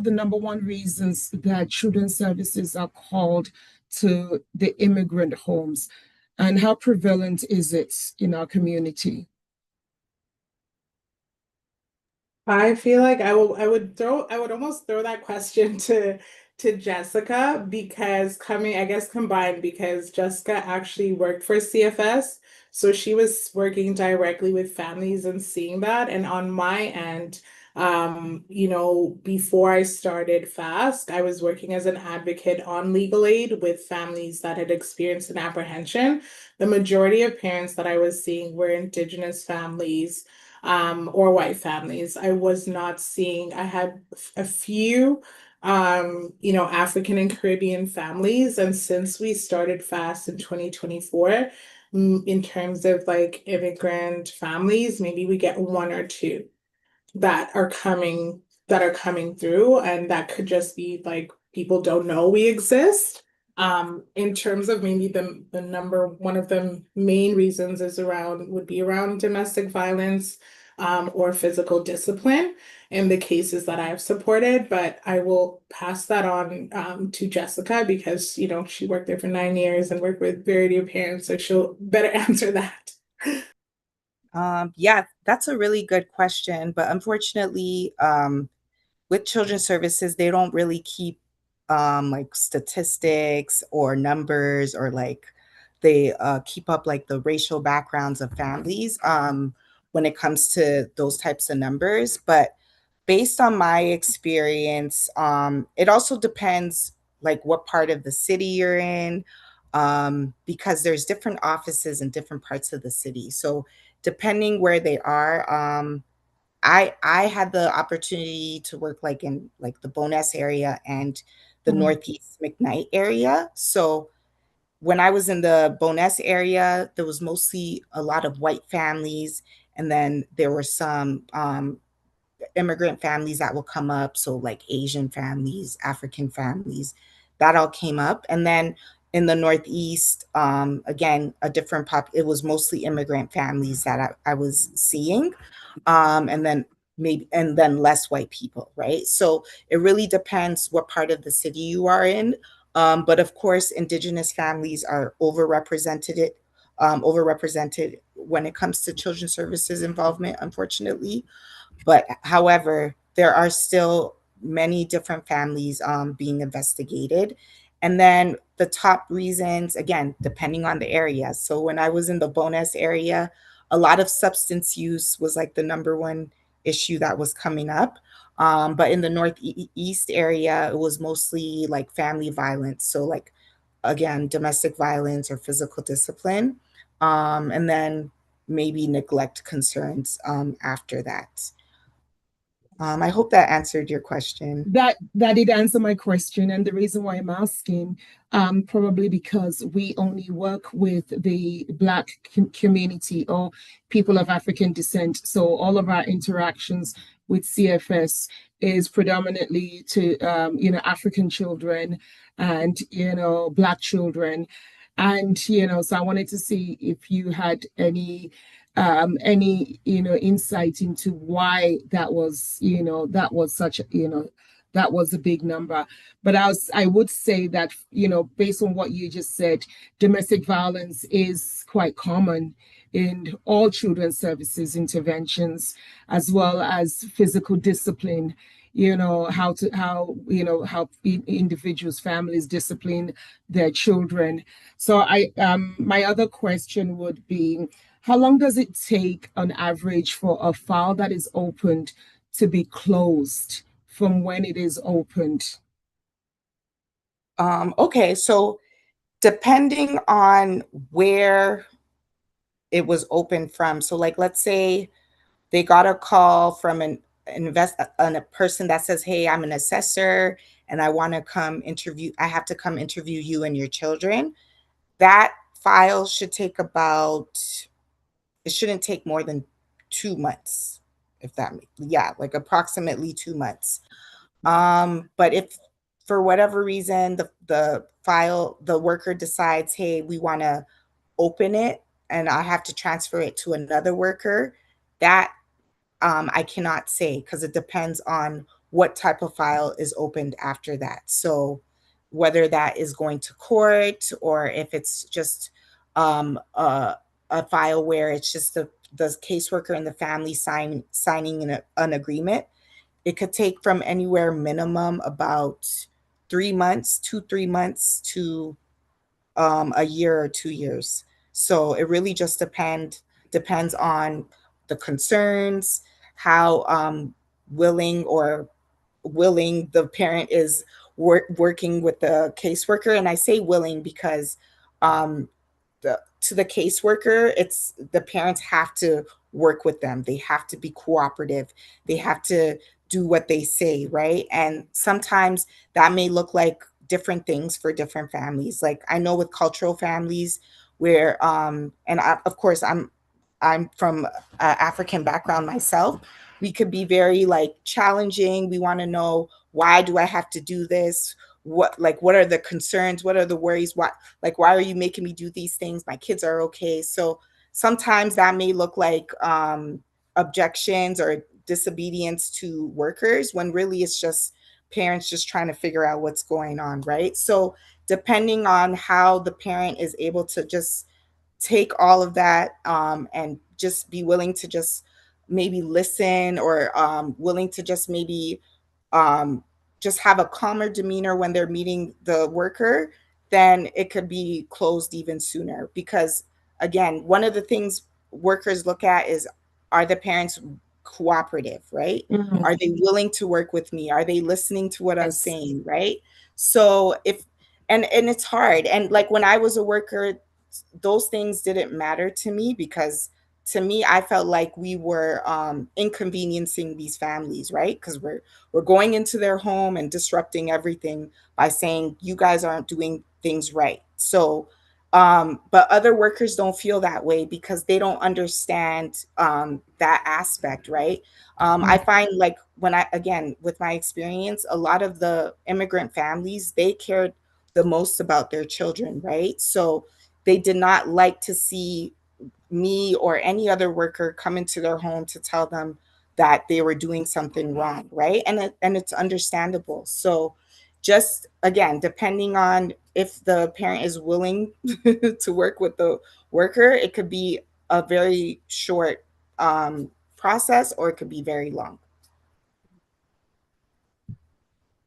the number one reasons that children's services are called to the immigrant homes, and how prevalent is it in our community? I feel like I would almost throw that question to Jessica, because combined, because Jessica actually worked for CFS. So she was working directly with families and seeing that. And on my end, Before I started FAST, I was working as an advocate on legal aid with families that had experienced an apprehension. The majority of parents that I was seeing were Indigenous families, or white families. I was not seeing, I had a few, African and Caribbean families. And since we started FAST in 2024, in terms of like immigrant families, maybe we get one or two that are coming through, and that could just be like people don't know we exist. In terms of maybe the number one of the main reasons is around would be around domestic violence, or physical discipline in the cases that I've supported. But I will pass that on to Jessica, because she worked there for 9 years and worked with variety of parents, so she'll better answer that. Yeah, that's a really good question, but unfortunately, with children's services, they don't really keep like statistics or numbers, or like they keep up like the racial backgrounds of families when it comes to those types of numbers. But based on my experience, it also depends like what part of the city you're in, because there's different offices in different parts of the city. So depending where they are, I had the opportunity to work like in like the Boness area and the Mhm. Northeast McKnight area. So when I was in the Boness area, there was mostly a lot of white families, and then there were some immigrant families that will come up. So like Asian families, African families, that all came up. And then in the Northeast, again, a different it was mostly immigrant families that I was seeing. And then less white people, right? So it really depends what part of the city you are in. But of course, Indigenous families are overrepresented when it comes to children's services involvement, unfortunately. But however, there are still many different families being investigated. And then the top reasons, again, depending on the area. So when I was in the Bonus area, a lot of substance use was like the number one issue that was coming up. But in the Northeast area, it was mostly like family violence. So, like, again, domestic violence or physical discipline. And then maybe neglect concerns after that. I hope that answered your question. That did answer my question, and the reason why I'm asking, probably because we only work with the Black community or people of African descent. So all of our interactions with CFS is predominantly to African children and Black children, and so I wanted to see if you had any insight into why that was such that was a big number. But I would say that based on what you just said, domestic violence is quite common in all children's services interventions, as well as physical discipline, how individuals, families discipline their children. So my other question would be, how long does it take on average for a file that is opened to be closed from when it is opened? Okay, so depending on where it was opened from, so like let's say they got a call from a person that says, "Hey, I'm an assessor and I want to come interview. I have to come interview you and your children." That file should take about. It shouldn't take more than 2 months, if that, yeah, like approximately 2 months. But if for whatever reason the worker decides, hey, we want to open it and I have to transfer it to another worker, that I cannot say because it depends on what type of file is opened after that. So whether that is going to court or if it's just a file where it's just the caseworker and the family signing an agreement, it could take from anywhere minimum about 3 months, 3 months to a year or 2 years. So it really just depends on the concerns, how willing or willing the parent is working with the caseworker. And I say willing because um, to the caseworker, it's the parents have to work with them. They have to be cooperative. They have to do what they say, right? And sometimes that may look like different things for different families. Like I know with cultural families where and I, of course I'm from African background myself. We could be very like challenging. We want to know, why do I have to do this? What are the concerns? What are the worries? Why are you making me do these things? My kids are okay. So sometimes that may look like objections or disobedience to workers, when really it's just parents just trying to figure out what's going on, right? So depending on how the parent is able to just take all of that and just be willing to just maybe listen, or willing to just maybe um, just have a calmer demeanor when they're meeting the worker, then it could be closed even sooner. Because again, one of the things workers look at is, are the parents cooperative, right? Mhm. Are they willing to work with me? Are they listening to what I'm Yes. saying, right? So if and it's hard. And like when I was a worker, those things didn't matter to me, because to me I felt like we were inconveniencing these families, right? Because we're going into their home and disrupting everything by saying you guys aren't doing things right. So but other workers don't feel that way because they don't understand that aspect, right? I find like when I, again, with my experience, a lot of the immigrant families, they cared the most about their children, right? So they did not like to see me or any other worker come into their home to tell them that they were doing something wrong, right? And it's understandable. So just again, depending on if the parent is willing to work with the worker, it could be a very short process, or it could be very long.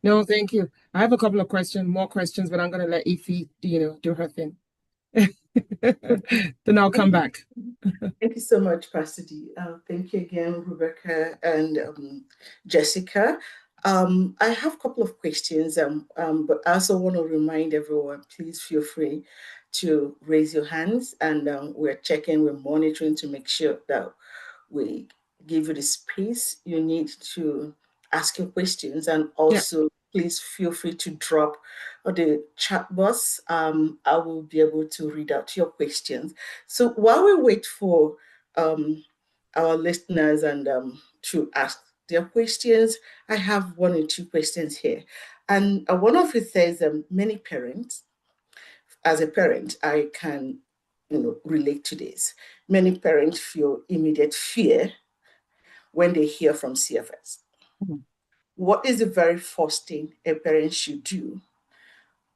No, thank you. I have a couple of more questions, but I'm going to let Ify, do her thing. Then I'll come back. Thank you so much, Pastor D. Thank you again, Rebecca and Jessica. I have a couple of questions, but I also want to remind everyone, please feel free to raise your hands, and we're monitoring to make sure that we give you the space you need to ask your questions. And Yeah. also, please feel free to drop the chat box. I will be able to read out your questions. So while we wait for our listeners and to ask their questions, I have one or two questions here. And one of it says, many parents, as a parent, I can relate to this. Many parents feel immediate fear when they hear from CFS. Mhm. What is the very first thing a parent should do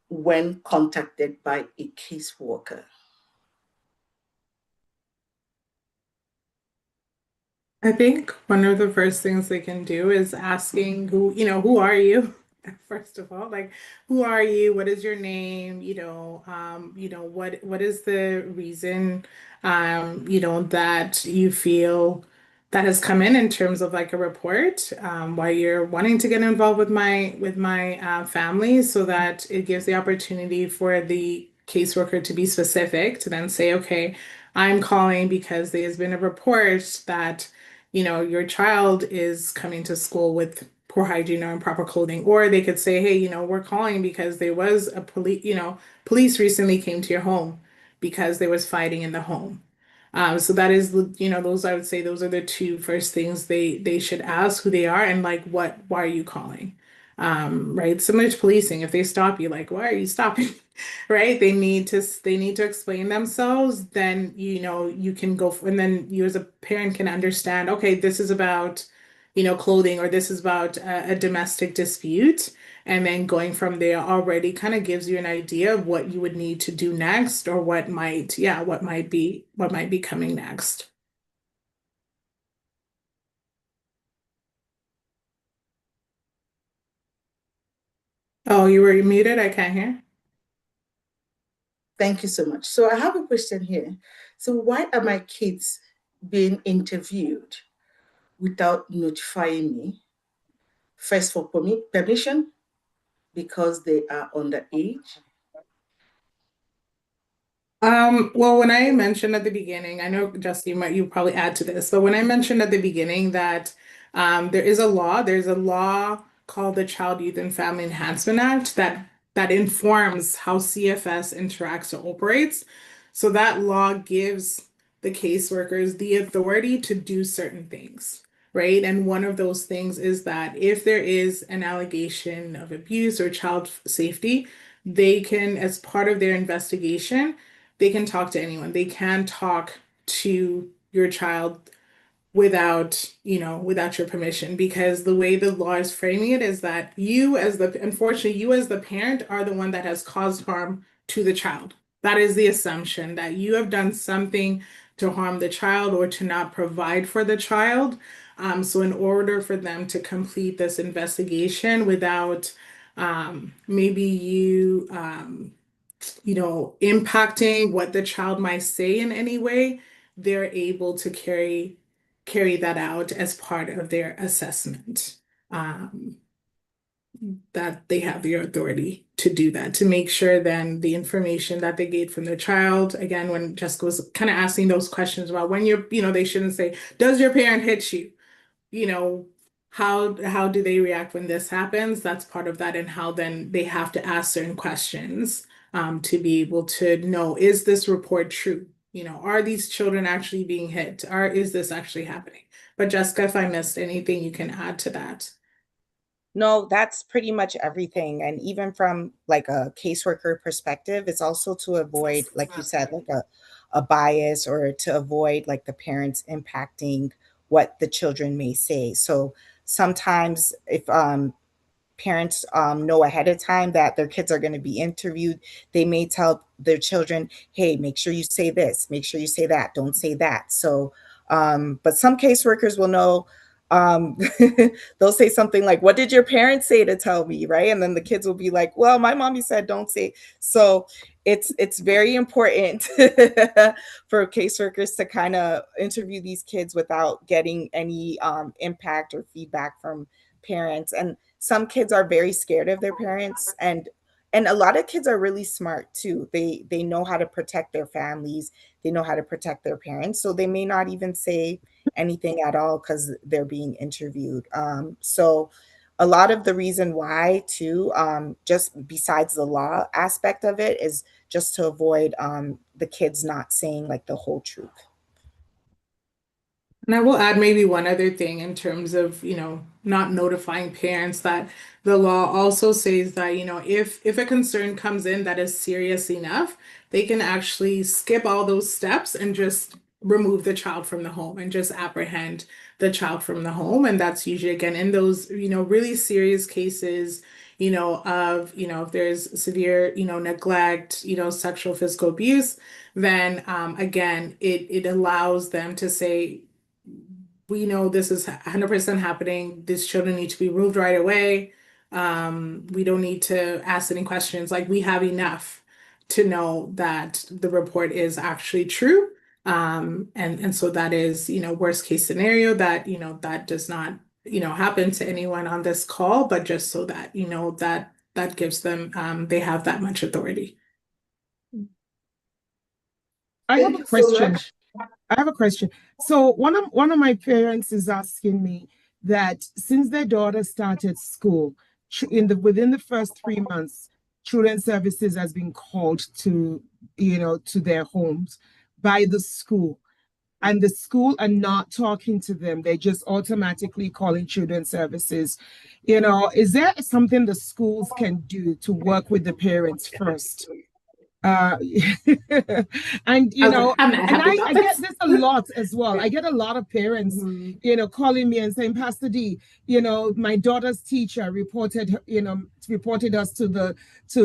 when contacted by a caseworker? I think one of the first things they can do is asking who are you? First of all, like, who are you? What is your name? What is the reason, that you feel that has come in terms of like a report, why you're wanting to get involved with my family, so that it gives the opportunity for the caseworker to be specific, to then say, okay, I'm calling because there's been a report that your child is coming to school with poor hygiene or improper clothing. Or they could say, hey, we're calling because there was a police recently came to your home because there was fighting in the home. So that is, those, I would say those are the two first things they should ask, who they are, and like, why are you calling? Right. Similar to policing, if they stop you, like, why are you stopping? Right? They need to explain themselves. Then you can go and then you as a parent can understand, okay, this is about clothing, or this is about a domestic dispute. And then going from there already kind of gives you an idea of what you would need to do next, or what might be coming next. Oh, you were muted. I can't hear. Thank you so much. So I have a question here. So why are my kids being interviewed without notifying me? first for permission because they are underage? Well, when I mentioned at the beginning, I know Justin, you probably add to this, but when I mentioned at the beginning that there's a law called the Child, Youth, and Family Enhancement Act that informs how CFS interacts or operates. So that law gives the caseworkers the authority to do certain things, right? And one of those things is that if there is an allegation of abuse or child safety, they can, as part of their investigation, they can talk to anyone. They can talk to your child without, without your permission, because the way the law is framing it is that unfortunately, you as the parent are the one that has caused harm to the child. That is the assumption that you have done something to harm the child or to not provide for the child. So in order for them to complete this investigation without maybe impacting what the child might say in any way, they're able to carry that out as part of their assessment. That they have the authority to do that, to make sure then the information that they get from their child, again, when Jessica was kind of asking those questions about when they shouldn't say, does your parent hit you? you know, how do they react when this happens? That's part of that, and how then they have to ask certain questions to be able to know, is this report true? Are these children actually being hit? Or is this actually happening? But Jessica, if I missed anything, you can add to that. No, that's pretty much everything. And even from like a caseworker perspective, it's also to avoid, like you said, like a bias, or to avoid like the parents impacting what the children may say. So sometimes if parents know ahead of time that their kids are going to be interviewed, they may tell their children, hey, make sure you say this, make sure you say that, don't say that. So, but some caseworkers will know, um, they'll say something like, what did your parents say to tell me? Right. And then the kids will be like, well, my mommy said, don't say. So it's very important for caseworkers to kind of interview these kids without getting any impact or feedback from parents. And some kids are very scared of their parents, and a lot of kids are really smart too. They know how to protect their families, they know how to protect their parents, so they may not even say anything at all because they're being interviewed. So a lot of the reason why too, just besides the law aspect of it, is just to avoid the kids not saying like the whole truth. And I will add maybe one other thing in terms of, not notifying parents, that the law also says that, if a concern comes in that is serious enough, they can actually skip all those steps and just remove the child from the home and just apprehend the child from the home. And that's usually, again, in those, really serious cases, if there's severe, neglect, sexual, physical abuse, then again, it allows them to say, we know this is 100% happening. These children need to be removed right away. We don't need to ask any questions. Like, we have enough to know that the report is actually true. And so that is, worst case scenario, that, that does not, happen to anyone on this call, but just so that, that gives them, they have that much authority. I have a question. I have a question. So one of my parents is asking me that since their daughter started school, within the first 3 months, Children's Services has been called to to their homes by the school, and the school are not talking to them. They're just automatically calling Children's Services. Is there something the schools can do to work with the parents first? uh and I get this a lot as well. I get a lot of parents calling me and saying, Pastor D, my daughter's teacher reported us to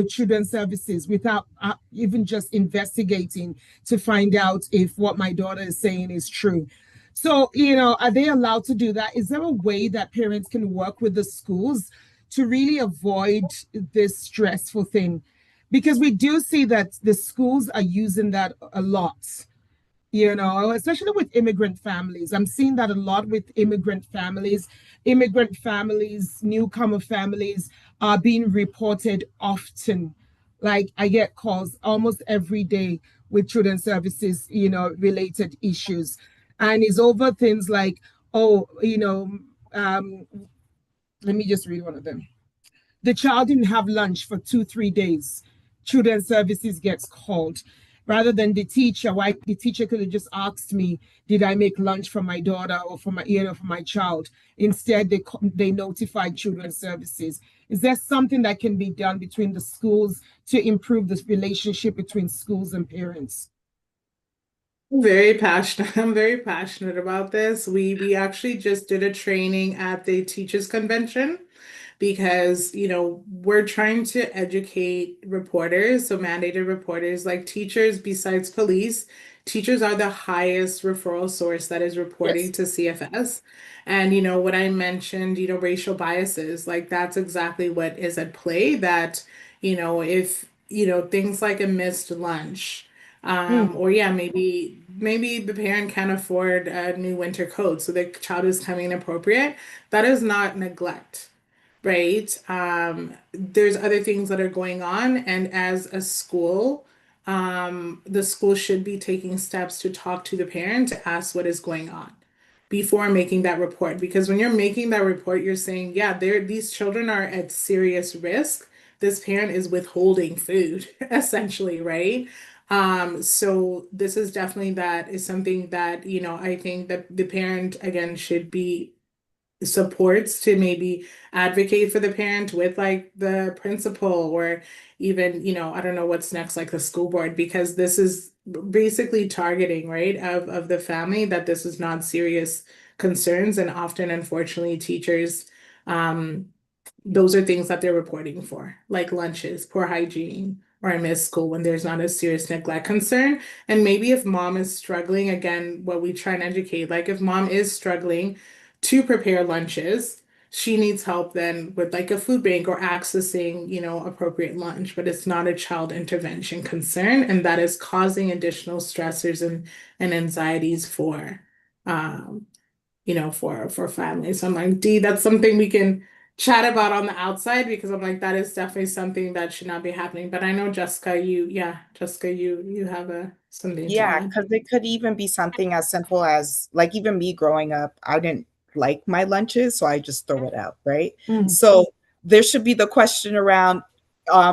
Children's Services without even just investigating to find out if what my daughter is saying is true. So are they allowed to do that? Is there a way that parents can work with the schools to really avoid this stressful thing? Because we do see that the schools are using that a lot, especially with immigrant families. I'm seeing that a lot with immigrant families, newcomer families are being reported often. Like I get calls almost every day with children's services, related issues. And it's over things like, oh, let me just read one of them. The child didn't have lunch for 2, 3 days. Children's services gets called. Rather than the teacher, why the teacher could have just asked me, did I make lunch for my daughter or for my child? Instead, they notified children's services. Is there something that can be done between the schools to improve this relationship between schools and parents? Very passionate. I'm very passionate about this. We actually just did a training at the teachers convention because, we're trying to educate reporters, so mandated reporters like teachers besides police. Teachers are the highest referral source that is reporting Yes. to CFS. And what I mentioned, racial biases, like that's exactly what is at play that, if, things like a missed lunch, Mm, or yeah, maybe the parent can't afford a new winter coat, so the child is coming inappropriate. That is not neglect, right? There's other things that are going on, and as a school, the school should be taking steps to talk to the parent to ask what is going on before making that report. Because when you're making that report, you're saying, yeah, these children are at serious risk. This parent is withholding food, essentially, right? So this is definitely that is something that, I think that the parent again should be supports to maybe advocate for the parent with like the principal or even, I don't know what's next, like the school board, because this is basically targeting, right, of the family, that this is not serious concerns. And often, unfortunately, teachers, um, those are things that they're reporting for, like lunches, poor hygiene, or I miss school when there's not a serious neglect concern. And maybe if mom is struggling, again, what we try and educate, like if mom is struggling to prepare lunches, she needs help then with like a food bank or accessing, appropriate lunch, but it's not a child intervention concern, and that is causing additional stressors and anxieties for um, for families. So I'm like, D, that's something we can chat about on the outside, because I'm like, that is definitely something that should not be happening. But I know Jessica, you have something to Yeah, add. because it could even be something as simple as like even me growing up, I didn't like my lunches, so I just throw it out, right? mm, So there should be the question around,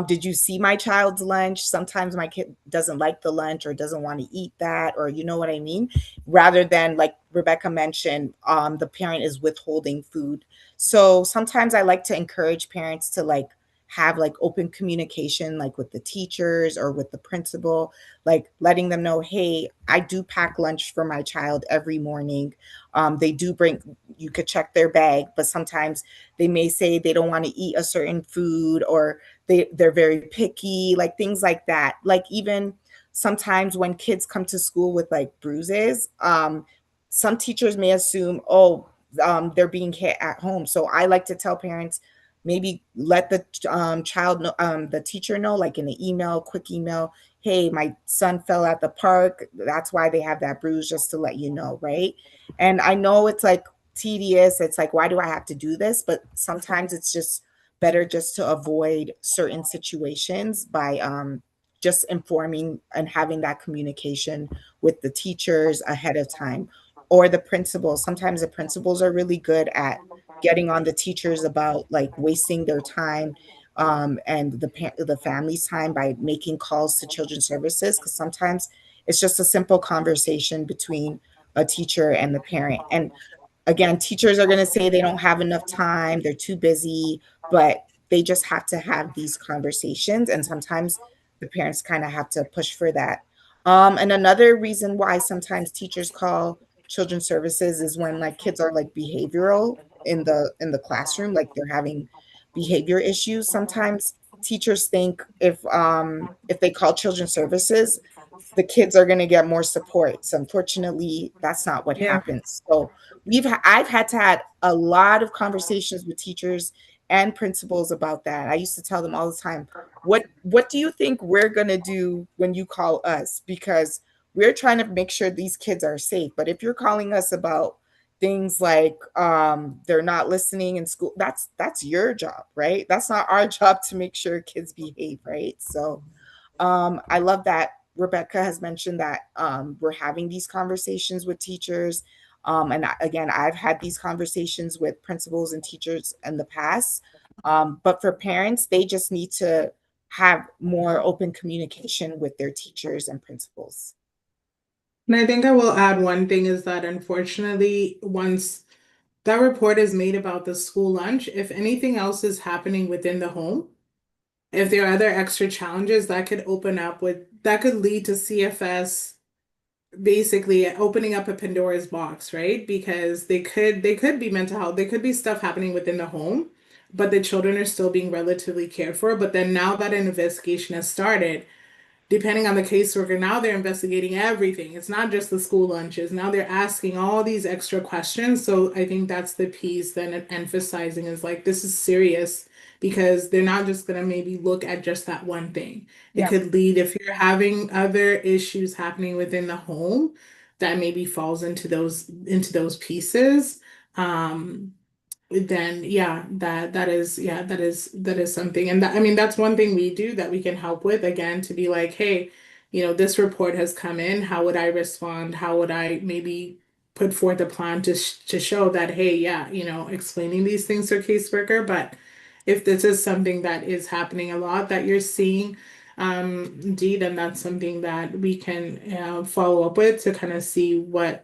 did you see my child's lunch? Sometimes my kid doesn't like the lunch or doesn't want to eat that, or you know what I mean? Rather than like Rebecca mentioned, the parent is withholding food. So sometimes I like to encourage parents to like have like open communication, like with the teachers or with the principal, like letting them know, hey, I do pack lunch for my child every morning. They do bring, you could check their bag, but sometimes they may say they don't want to eat a certain food, or they're very picky, like things like that. Like even sometimes when kids come to school with like bruises, some teachers may assume, oh, they're being hit at home. So I like to tell parents, maybe let the child know, the teacher know, like in an email, quick email, hey, my son fell at the park. That's why they have that bruise, just to let you know, right? And I know it's like tedious. It's like, why do I have to do this? But sometimes it's just better just to avoid certain situations by just informing and having that communication with the teachers ahead of time, or the principals. Sometimes the principals are really good at getting on the teachers about like wasting their time, and the family's time, by making calls to children's services, because sometimes it's just a simple conversation between a teacher and the parent. And again, teachers are going to say they don't have enough time, they're too busy, but they just have to have these conversations. And sometimes the parents kind of have to push for that. And another reason why sometimes teachers call children's services is when like kids are like behavioral in the classroom, like they're having behavior issues. Sometimes teachers think if they call children's services, the kids are going to get more support. So unfortunately, that's not what yeah. happens. So I've had to had a lot of conversations with teachers and principals about that. I used to tell them all the time, what do you think we're going to do when you call us? Because we're trying to make sure these kids are safe. But if you're calling us about things like they're not listening in school, that's your job, right? That's not our job to make sure kids behave, right? So I love that Rebecca has mentioned that we're having these conversations with teachers. And again, I've had these conversations with principals and teachers in the past. But for parents, they just need to have more open communication with their teachers and principals. And I think I will add one thing is that unfortunately, once that report is made about the school lunch, if anything else is happening within the home, if there are other extra challenges that could open up with that could lead to CFS basically opening up a Pandora's box, right? Because they could be mental health, there could be stuff happening within the home, but the children are still being relatively cared for. But then now that an investigation has started, depending on the caseworker, now they're investigating everything. It's not just the school lunches. Now they're asking all these extra questions. So I think that's the piece then emphasizing is like, this is serious because they're not just going to maybe look at just that one thing. It Yeah. could lead, if you're having other issues happening within the home, that maybe falls into those pieces. Um, then yeah, that is something. And that, I mean, that's one thing we do that we can help with, again, to be like, hey, this report has come in, how would I respond, how would I maybe put forth a plan to show that, hey, yeah, explaining these things to a caseworker. But if this is something that is happening a lot that you're seeing, indeed, then that's something that we can follow up with to kind of see what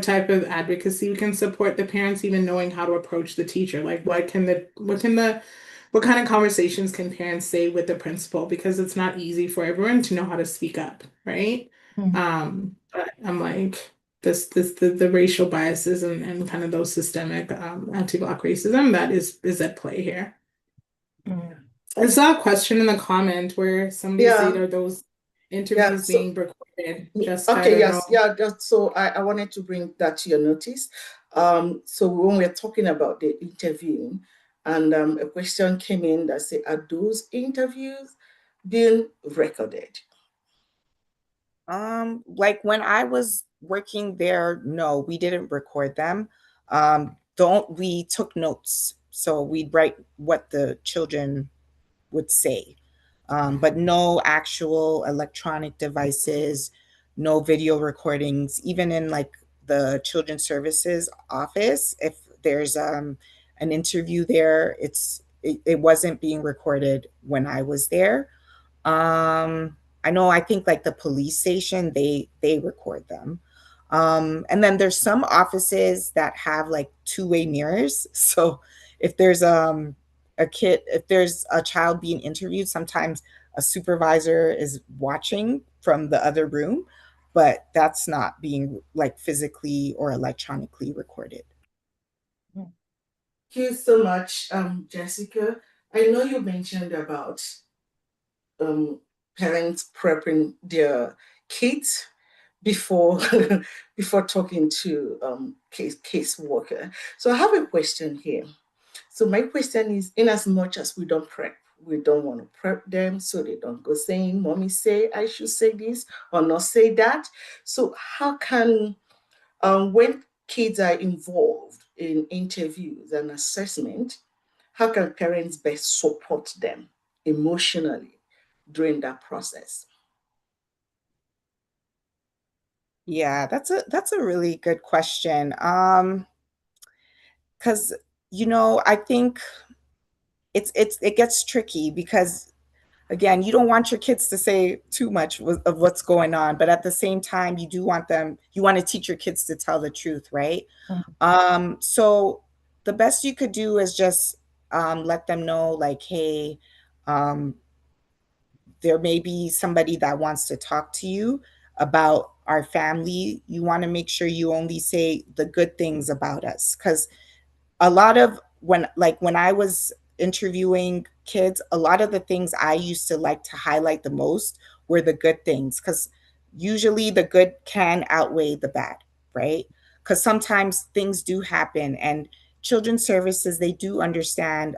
type of advocacy we can support the parents, even knowing how to approach the teacher. Like what kind of conversations can parents say with the principal? Because it's not easy for everyone to know how to speak up, right? Mm. But I'm like the racial biases and kind of those systemic anti-Black racism that is at play here. Mm. I saw a question in the comment where somebody said, Yeah, are those yeah. interviews So being recorded? Jessica, I okay, don't know. yes, yeah. Just so I wanted to bring that to your notice. So when we're talking about the interviewing, and a question came in that said, are those interviews being recorded? Like when I was working there, no, we didn't record them. Don't We took notes, so we'd write what the children would say. But no actual electronic devices, no video recordings, even in like the children's services office. If there's an interview there, it wasn't being recorded when I was there. I know, I think like the police station, they record them. And then there's some offices that have like two-way mirrors. So if there's if there's a child being interviewed, sometimes a supervisor is watching from the other room, but that's not being like physically or electronically recorded. Mm. Thank you so much, Jessica. I know you mentioned about um, parents prepping their kids before before talking to caseworker. So I have a question here. So my question is, in as much as we don't prep, we don't want to prep them so they don't go saying, "Mommy say I should say this or not say that." So how can when kids are involved in interviews and assessment, how can parents best support them emotionally during that process? Yeah, that's a really good question. Because I think it gets tricky because again, you don't want your kids to say too much of what's going on, but at the same time, you want to teach your kids to tell the truth, right? Mm. So the best you could do is just let them know, like, hey, um, there may be somebody that wants to talk to you about our family. You want to make sure you only say the good things about us, because a lot of when I was interviewing kids, a lot of the things I used to like to highlight the most were the good things, because usually the good can outweigh the bad, right? Because sometimes things do happen, and children's services, they do understand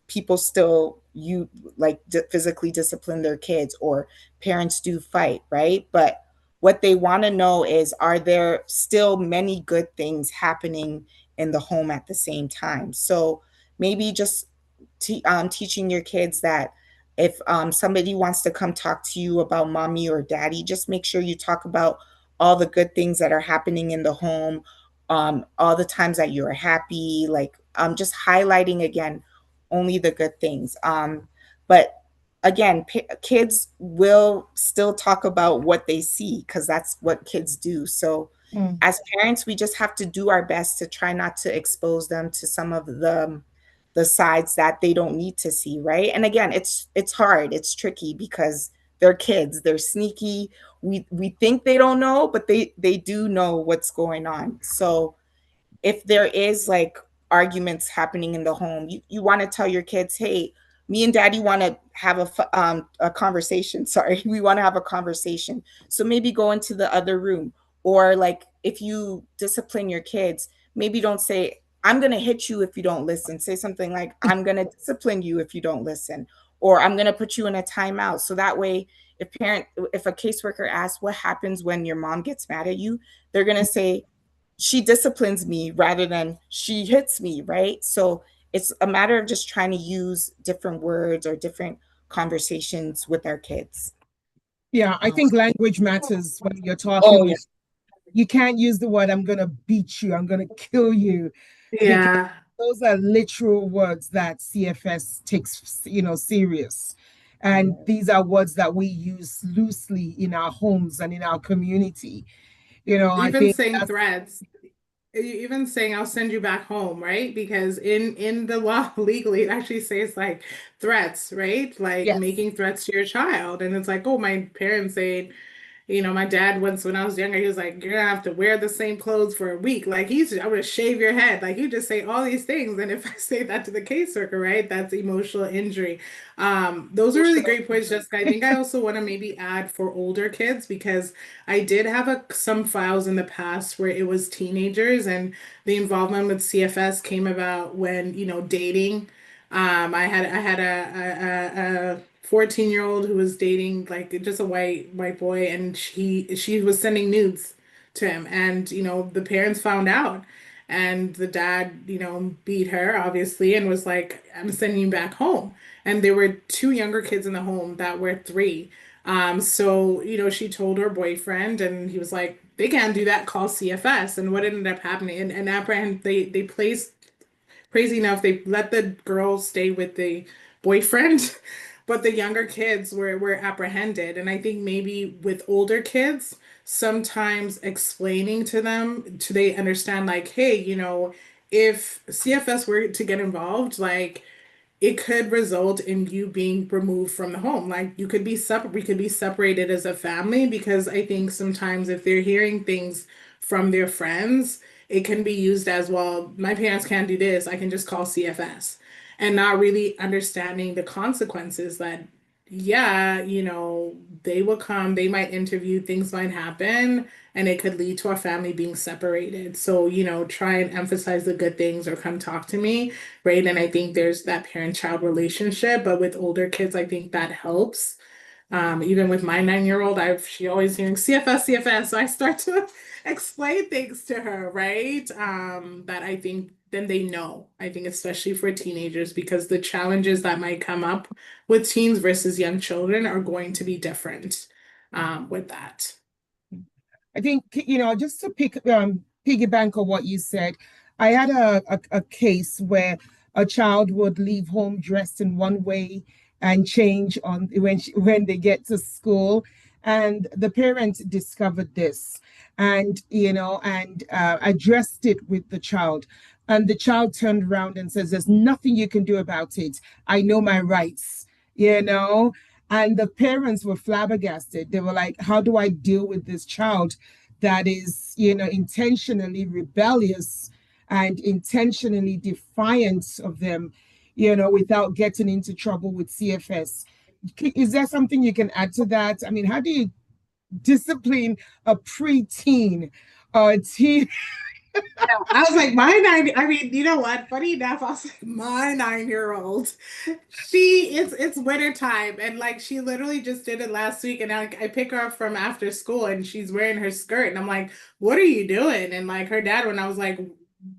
people still you like physically discipline their kids, or parents do fight, right? But what they want to know is, are there still many good things happening in the home at the same time? So maybe just teaching your kids that if somebody wants to come talk to you about mommy or daddy, just make sure you talk about all the good things that are happening in the home, all the times that you're happy, like just highlighting again only the good things. But again, kids will still talk about what they see because that's what kids do. So as parents, we just have to do our best to try not to expose them to some of the sides that they don't need to see, right? And again, it's hard, it's tricky because they're kids, they're sneaky. We think they don't know, but they do know what's going on. So if there is like arguments happening in the home, you want to tell your kids, hey, me and daddy want to have a conversation. Sorry, we want to have a conversation. So maybe go into the other room. Or like if you discipline your kids, maybe don't say, I'm going to hit you if you don't listen. Say something like, I'm going to discipline you if you don't listen. Or I'm going to put you in a timeout. So that way, if a caseworker asks what happens when your mom gets mad at you, they're going to say, she disciplines me rather than she hits me, right? So it's a matter of just trying to use different words or different conversations with our kids. Yeah, I think language matters when you're Oh, talking yeah. with. You can't use the word, I'm going to beat you, I'm going to kill you, because Yeah. those are literal words that CFS takes, serious. And these are words that we use loosely in our homes and in our community. I Even think saying that's, threats, even saying I'll send you back home, right? Because in the law legally it actually says like threats, right? Like yes. making threats to your child. And it's like, oh, my parents say, my dad once when I was younger, he was like, "You're gonna have to wear the same clothes for a week." Like I would shave your head. Like you just say all these things, and if I say that to the caseworker, right, that's emotional injury. Those are really great points, Jessica. I think I also want to maybe add for older kids because I did have some files in the past where it was teenagers, and the involvement with CFS came about when dating. I had a 14-year-old who was dating like just a white boy, and she was sending nudes to him, and the parents found out, and the dad beat her obviously and was like, I'm sending you back home. And there were two younger kids in the home that were three. So she told her boyfriend, and he was like, they can't do that, call CFS. And what ended up happening, and apprehend they placed, crazy enough, they let the girl stay with the boyfriend, but the younger kids were apprehended. And I think maybe with older kids, sometimes explaining to them to they understand like, hey, if CFS were to get involved, like it could result in you being removed from the home. Like you could be we could be separated as a family because I think sometimes if they're hearing things from their friends, it can be used as, well, my parents can't do this, I can just call CFS. And not really understanding the consequences that, yeah, they will come, they might interview, things might happen, and it could lead to our family being separated. So, try and emphasize the good things or come talk to me, right? And I think there's that parent-child relationship, but with older kids, I think that helps. Even with my 9-year-old, she always hearing CFS, CFS, so I start to explain things to her, right? That I think then they know. I think especially for teenagers, because the challenges that might come up with teens versus young children are going to be different with that. I think, just to piggyback on what you said, I had a case where a child would leave home dressed in one way and change on when they get to school, and the parent discovered this, and addressed it with the child, and the child turned around and says, "There's nothing you can do about it. I know my rights." You know, and the parents were flabbergasted. They were like, how do I deal with this child that is, intentionally rebellious and intentionally defiant of them, without getting into trouble with CFS? Is there something you can add to that? I mean, how do you discipline a preteen or a teen I was like, I mean, you know what? Funny enough, I was like, my 9-year-old, it's winter time, and like she literally just did it last week, and I pick her up from after school, and she's wearing her skirt, and I'm like, what are you doing? And like her dad, when I was like,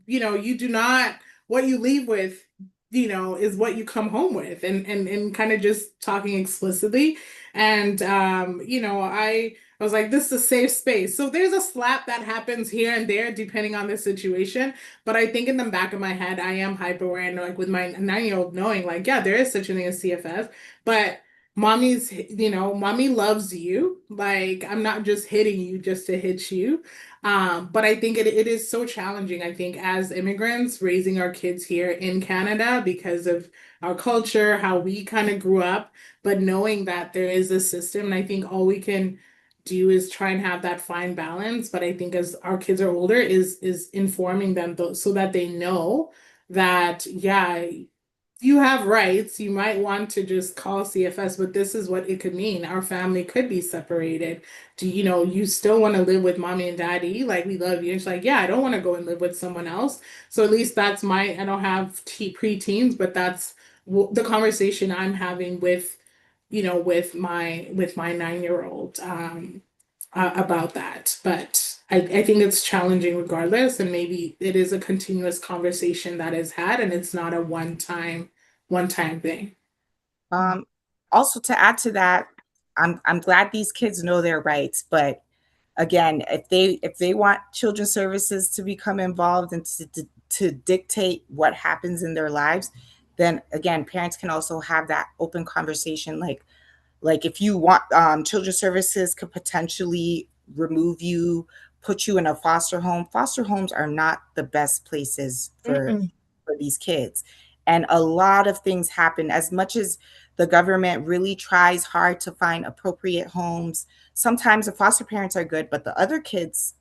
you do not, what you leave with, is what you come home with, and kind of just talking explicitly, and I was like, this is a safe space. So there's a slap that happens here and there depending on the situation. But I think in the back of my head, I am hyper aware and like with my 9-year-old knowing, like, yeah, there is such a thing as CFS, but mommy loves you. Like, I'm not just hitting you just to hit you. But I think it is so challenging, I think, as immigrants raising our kids here in Canada because of our culture, how we kind of grew up, but knowing that there is a system, and I think all we can do is try and have that fine balance. But I think as our kids are older, is informing them so that they know that, yeah, you have rights. You might want to just call CFS, but this is what it could mean. Our family could be separated. Do you still want to live with mommy and daddy? Like, we love you. And she's like, yeah, I don't want to go and live with someone else. So at least that's I don't have preteens, but that's the conversation I'm having with my 9-year-old about that. But I think it's challenging regardless, and maybe it is a continuous conversation that is had, and it's not a one time thing. Um, Also to add to that, I'm glad these kids know their rights, but again, if they want children's services to become involved and to dictate what happens in their lives, then again, parents can also have that open conversation, like if you want, children's services could potentially remove you, put you in a foster home. Foster homes are not the best places Mm-mm. for these kids. And a lot of things happen. As much as the government really tries hard to find appropriate homes, sometimes the foster parents are good, but the other kids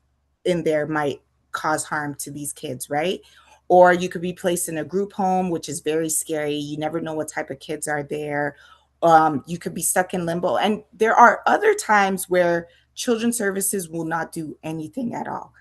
in there might cause harm to these kids, right? Or you could be placed in a group home, which is very scary. You never know what type of kids are there. You could be stuck in limbo. And there are other times where children's services will not do anything at all.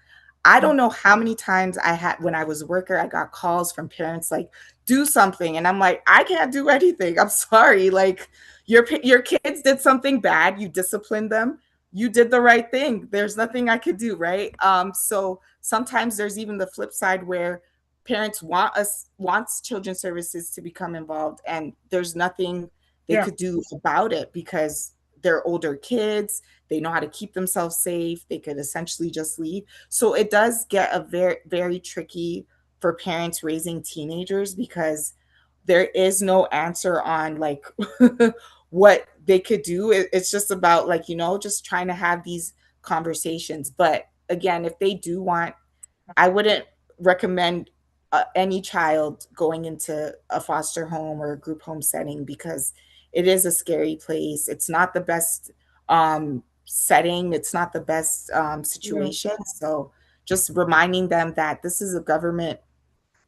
I don't know how many times I had when I was a worker, I got calls from parents like, do something. And I'm like, I can't do anything. I'm sorry. Like your kids did something bad. You disciplined them. You did the right thing. There's nothing I could do, right? So sometimes there's even the flip side where parents wants children's services to become involved, and there's nothing they Yeah. could do about it because they're older kids. They know how to keep themselves safe. They could essentially just leave. So it does get a very, very tricky for parents raising teenagers because there is no answer on like what they could do. It's just about like, just trying to have these conversations. But again, if they do want, I wouldn't recommend any child going into a foster home or a group home setting because it is a scary place. It's not the best setting. It's not the best Yeah. situation. So just reminding them that this is a government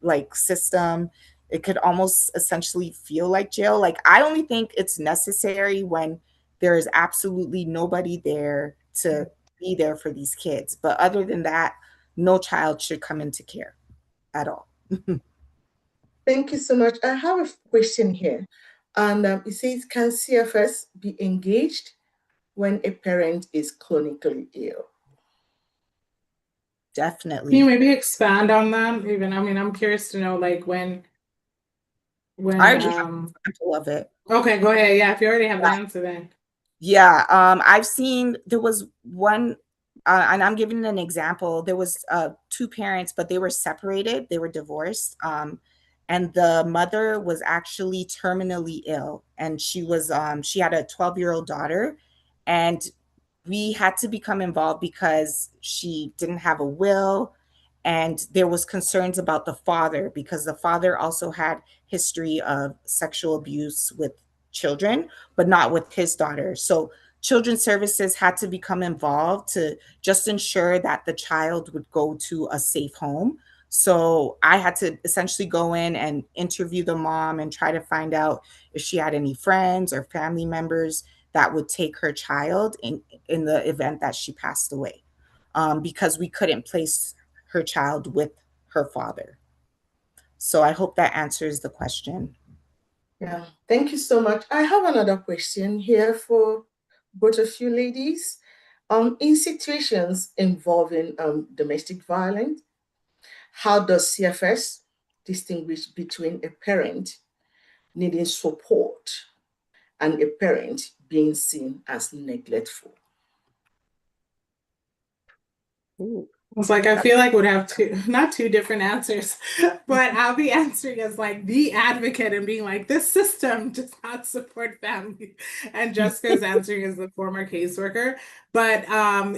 like system. It could almost essentially feel like jail. Like I only think it's necessary when there is absolutely nobody there to be there for these kids. But other than that, no child should come into care at all. Thank you so much. I have a question here. And it says, can CFS be engaged when a parent is chronically ill? Can you Definitely. maybe expand on that? Even, I mean, I'm curious to know, like, I when already have an example of it. okay, go ahead. Yeah, if you already have the answer, then. Yeah, I've seen there was one, and I'm giving an example. There was two parents, but they were separated. They were divorced, and the mother was actually terminally ill, and she had a 12-year-old daughter, and we had to become involved because she didn't have a will, and there was concerns about the father because the father also had history of sexual abuse with children but not with his daughter. So children's services had to become involved to just ensure that the child would go to a safe home. So I had to essentially go in and interview the mom and try to find out if she had any friends or family members that would take her child in the event that she passed away, because we couldn't place her child with her father. So I hope that answers the question. Yeah, thank you so much. I have another question here for both of you ladies. In situations involving domestic violence, how does CFS distinguish between a parent needing support and a parent being seen as neglectful? Ooh. It's like I feel like we'd have two, not two different answers, but I'll be answering as like the advocate and being like, this system does not support family. And Jessica's answering as the former caseworker. But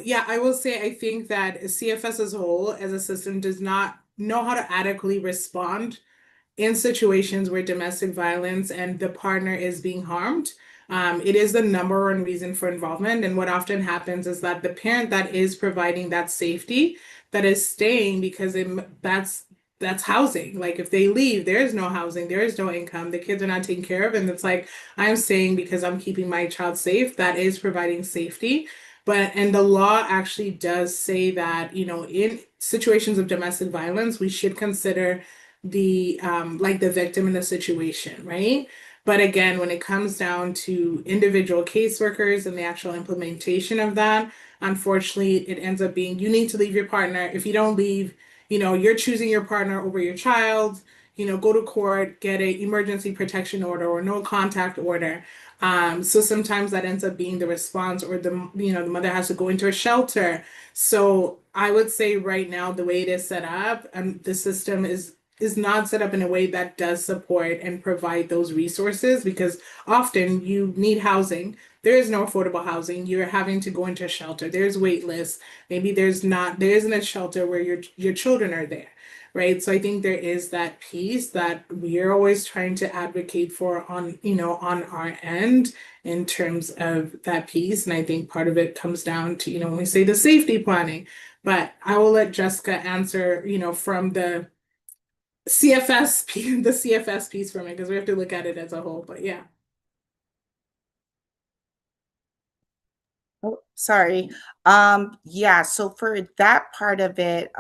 yeah, I will say I think that CFS as a whole, as a system, does not know how to adequately respond in situations where domestic violence and the partner is being harmed. It is the number one reason for involvement. And what often happens is that the parent that is providing that safety, that is staying because that's housing. Like if they leave, there is no housing, there is no income, the kids are not taken care of. And it's like, I'm staying because I'm keeping my child safe. That is providing safety. And the law actually does say that, in situations of domestic violence, we should consider the like the victim in the situation, right? But again, when it comes down to individual caseworkers and the actual implementation of that, unfortunately, it ends up being you need to leave your partner. If you don't leave, you're choosing your partner over your child. Go to court, get a emergency protection order or no contact order. So sometimes that ends up being the response, or the mother has to go into a shelter. So I would say right now, the way it is set up, the system is not set up in a way that does support and provide those resources, because often you need housing. There is no affordable housing. You're having to go into a shelter. There's wait lists. Maybe there isn't a shelter where your children are there. Right. So I think there is that piece that we're always trying to advocate for on our end in terms of that piece. And I think part of it comes down to, when we say the safety planning, but I will let Jessica answer, from the CFS piece for me, because we have to look at it as a whole. But yeah. Oh, sorry. Yeah, so for that part of it,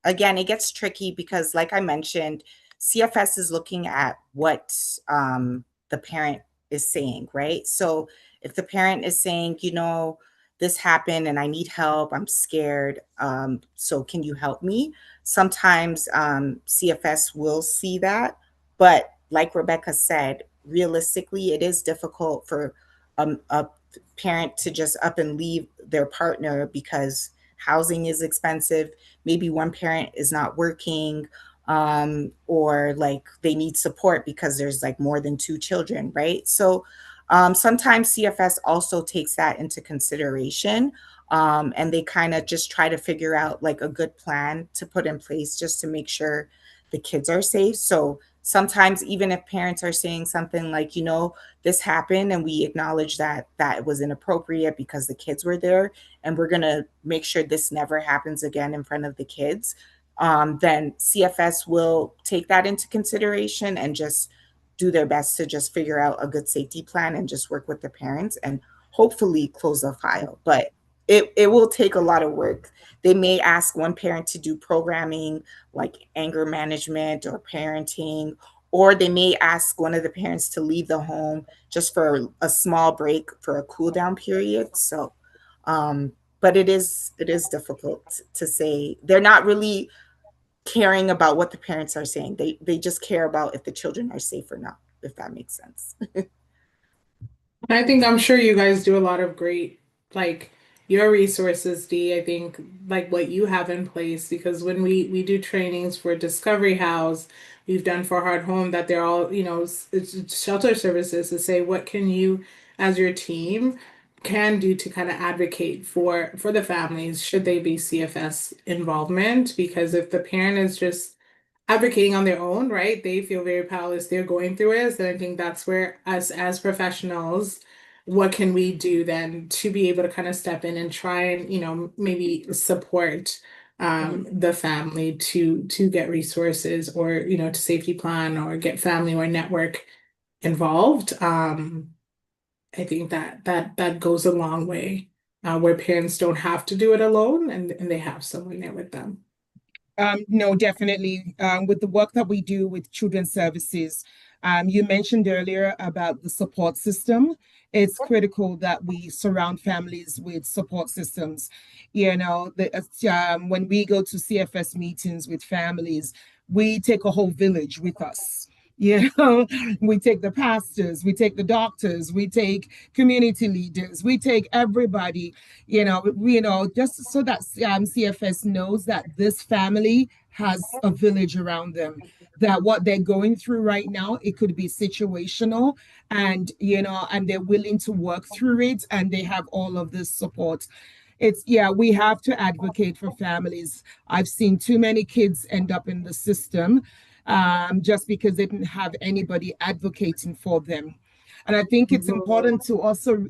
again, it gets tricky because like I mentioned, CFS is looking at what the parent is saying, right? So if the parent is saying, this happened and I need help, I'm scared, so can you help me? Sometimes CFS will see that, but like Rebecca said, realistically, it is difficult for a parent to just up and leave their partner because housing is expensive. Maybe one parent is not working, or like they need support because there's like more than two children, right? So sometimes CFS also takes that into consideration. And they kind of just try to figure out like a good plan to put in place just to make sure the kids are safe. So sometimes even if parents are saying something like, this happened and we acknowledge that that was inappropriate because the kids were there, and we're going to make sure this never happens again in front of the kids, then CFS will take that into consideration and just do their best to just figure out a good safety plan and just work with the parents and hopefully close the file. But it will take a lot of work. They may ask one parent to do programming like anger management or parenting, or they may ask one of the parents to leave the home just for a small break for a cool down period. So, but it is difficult to say. They're not really caring about what the parents are saying. They just care about if the children are safe or not, if that makes sense. I think I'm sure you guys do a lot of great, like your resources, Dee. I think like what you have in place, because when we do trainings for Discovery House, we've done for Heart Home, that they're all, it's shelter services to say what can you as your team can do to kind of advocate for the families should they be CFS involvement. Because if the parent is just advocating on their own, right? They feel very powerless. They're going through it. And I think that's where us as professionals, what can we do then to be able to kind of step in and try and, maybe support the family to get resources, or, to safety plan or get family or network involved. I think that goes a long way, where parents don't have to do it alone, and they have someone there with them. No, definitely. With the work that we do with children's services, you mentioned earlier about the support system. It's critical that we surround families with support systems. When we go to CFS meetings with families, we take a whole village with us. You know, we take the pastors, we take the doctors, we take community leaders, we take everybody, just so that CFS knows that this family has a village around them, that what they're going through right now, it could be situational, and they're willing to work through it, and they have all of this support. We have to advocate for families. I've seen too many kids end up in the system just because they didn't have anybody advocating for them. And I think it's important to also,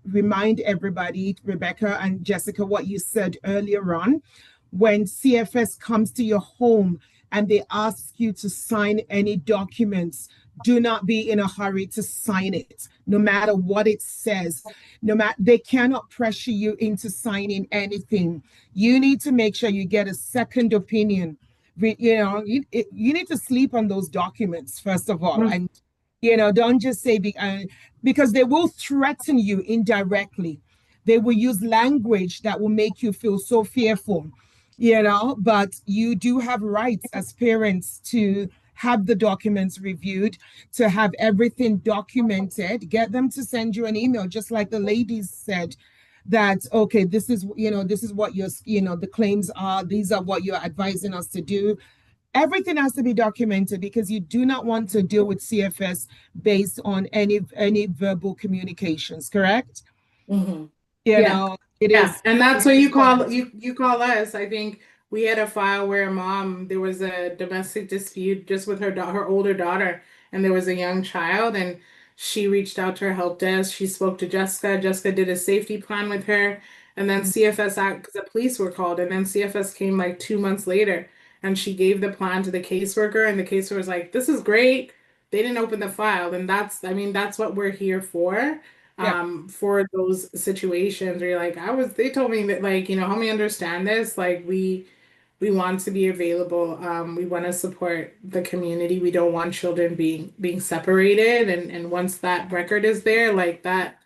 remind everybody, Rebecca and Jessica, what you said earlier on. When CFS comes to your home and they ask you to sign any documents, do not be in a hurry to sign it, no matter what it says. No matter, they cannot pressure you into signing anything. You need to make sure you get a second opinion. You need to sleep on those documents first of all, and don't just say because they will threaten you indirectly. They will use language that will make you feel so fearful, but you do have rights as parents to have the documents reviewed, to have everything documented, get them to send you an email, just like the ladies said that, okay, this is what the claims are, these are what you're advising us to do. Everything has to be documented because you do not want to deal with CFS based on any verbal communications, correct? Mm-hmm. Yeah. It Yeah, is. and that's what you call us. I think we had a file where there was a domestic dispute just with her older daughter, and there was a young child, and she reached out to her help desk. She spoke to Jessica. Jessica did a safety plan with her, and then CFS because the police were called, and then CFS came like 2 months later, and she gave the plan to the caseworker, and the caseworker was like, "This is great." They didn't open the file, and that's what we're here Yeah. for those situations where you're like, they told me that, like, help me understand this. Like, we want to be available. We want to support the community. We don't want children being separated. And once that record is there, like that,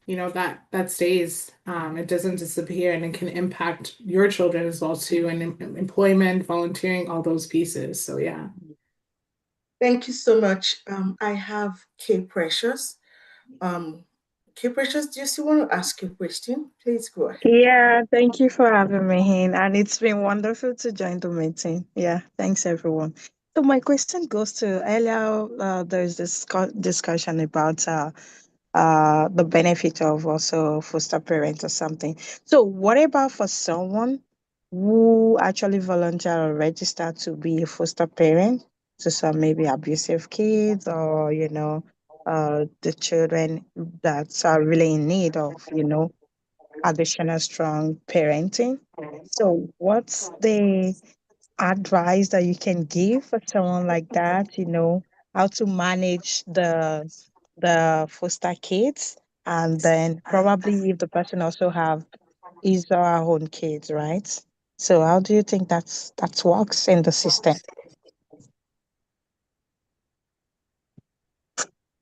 that stays. It doesn't disappear, and it can impact your children as well too, and employment, volunteering, all those pieces. So yeah. Thank you so much. I have K Precious. Um, K Precious, do you still want to ask a question? Please go ahead. Yeah, thank you for having me in. And it's been wonderful to join the meeting. Yeah, thanks everyone. So my question goes to earlier, there's this discussion about the benefit of also foster parents or something. So what about for someone who actually volunteer or register to be a foster parent to some maybe abusive kids, or the children that are really in need of additional strong parenting. So, what's the advice that you can give for someone like that? How to manage the foster kids, and then probably if the person also have his or her own kids, right? So, how do you think that works in the system?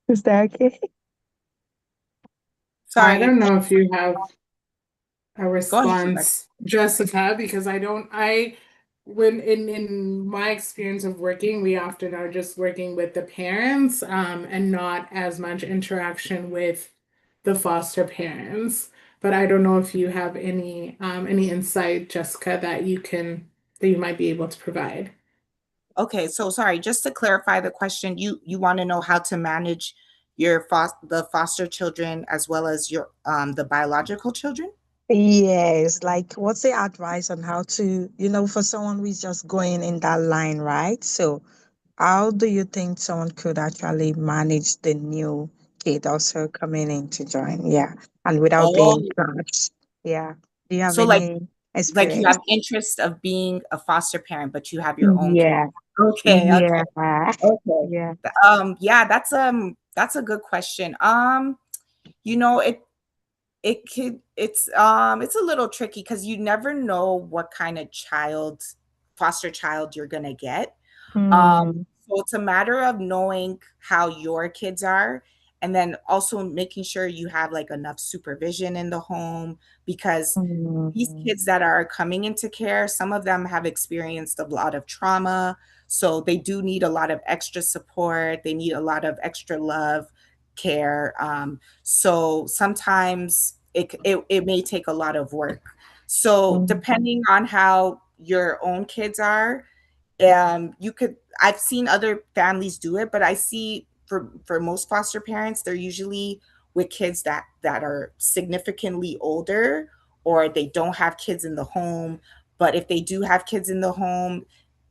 Is that okay? I Sorry, don't know if you have a go ahead, Rebecca. response, Jessica, because when in my experience of working, we often are just working with the parents, and not as much interaction with the foster parents. But I don't know if you have any insight, Jessica, that you might be able to provide. Okay, so sorry, just to clarify the question, you want to know how to manage the foster children as well as your the biological children? Yes, like what's the advice on how to, for someone who's just going in that line, right? So, how do you think someone could actually manage the new kid also coming in to join? Yeah, and without being Oh, crushed. Yeah. Do you have so any like you experience? have interest of being a foster parent, but you have your own kid. Yeah, Okay, okay, yeah, okay. yeah. Yeah, that's a good question. You know, it's a little tricky because you never know what kind of child foster child you're going to get. Mm, So it's a matter of knowing how your kids are, and then also making sure you have like enough supervision in the home, because these mm, kids that are coming into care, some of them have experienced a lot of trauma. So they do need a lot of extra support. They need a lot of extra love, care. So sometimes it may take a lot of work. So mm, depending on how your own kids are, you could, I've seen other families do it, but I see for most foster parents, they're usually with kids that are significantly older, or they don't have kids in the home. But if they do have kids in the home,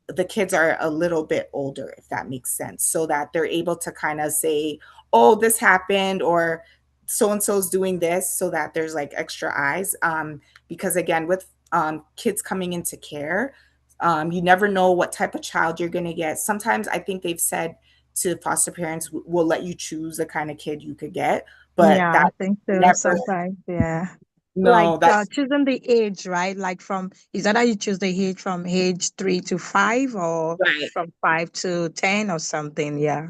the kids are a little bit older, if that makes sense, so that they're able to kind of say, oh, this happened, or so and so's doing this, so that there's like extra eyes. Because again, with kids coming into care, you never know what type of child you're going to get. Sometimes I think they've said to foster parents, we'll let you choose the kind of kid you could get, but yeah, I that's think so. never, Sometimes, yeah. Like no, that's choosing the age, right? Like from, is that how you choose the age from age 3 to 5 or right. from 5 to 10 or something? Yeah.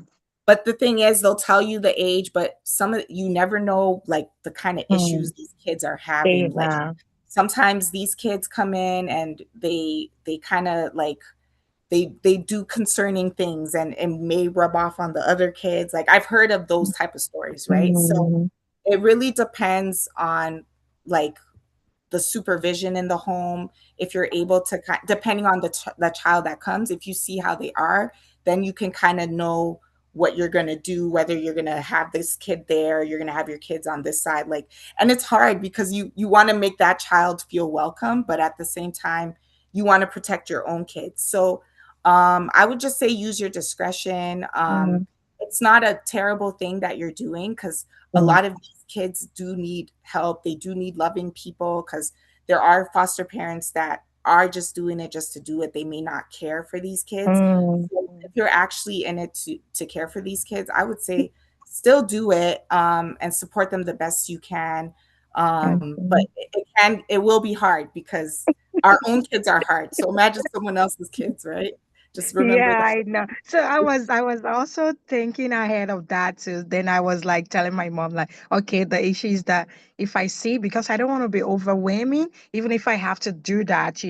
But the thing is, they'll tell you the age, but some of you never know like the kind of issues Mm, these kids are they having. Like are. sometimes these kids come in and they kind of like they do concerning things, and may rub off on the other kids. Like I've heard of those type of stories, right? So Mm, it really depends on like the supervision in the home. If you're able to, depending on the child that comes, if you see how they are, then you can kind of know what you're going to do, whether you're going to have this kid there, you're going to have your kids on this side. Like, and it's hard because you want to make that child feel welcome, but at the same time you want to protect your own kids. So I would just say use your discretion. mm, It's not a terrible thing that you're doing, because a mm, lot of these kids do need help. They do need loving people, because there are foster parents that are just doing it just to do it. They may not care for these kids. mm, So if you're actually in it to care for these kids, I would say still do it, and support them the best you can. But mm. it will be hard, because our own kids are hard. So imagine someone else's kids, right? Just remember Yeah, that. I know. So I was also thinking ahead of that too. Then I was like telling my mom, like, okay, the issue is that if I see, because I don't want to be overwhelming, even if I have to do that,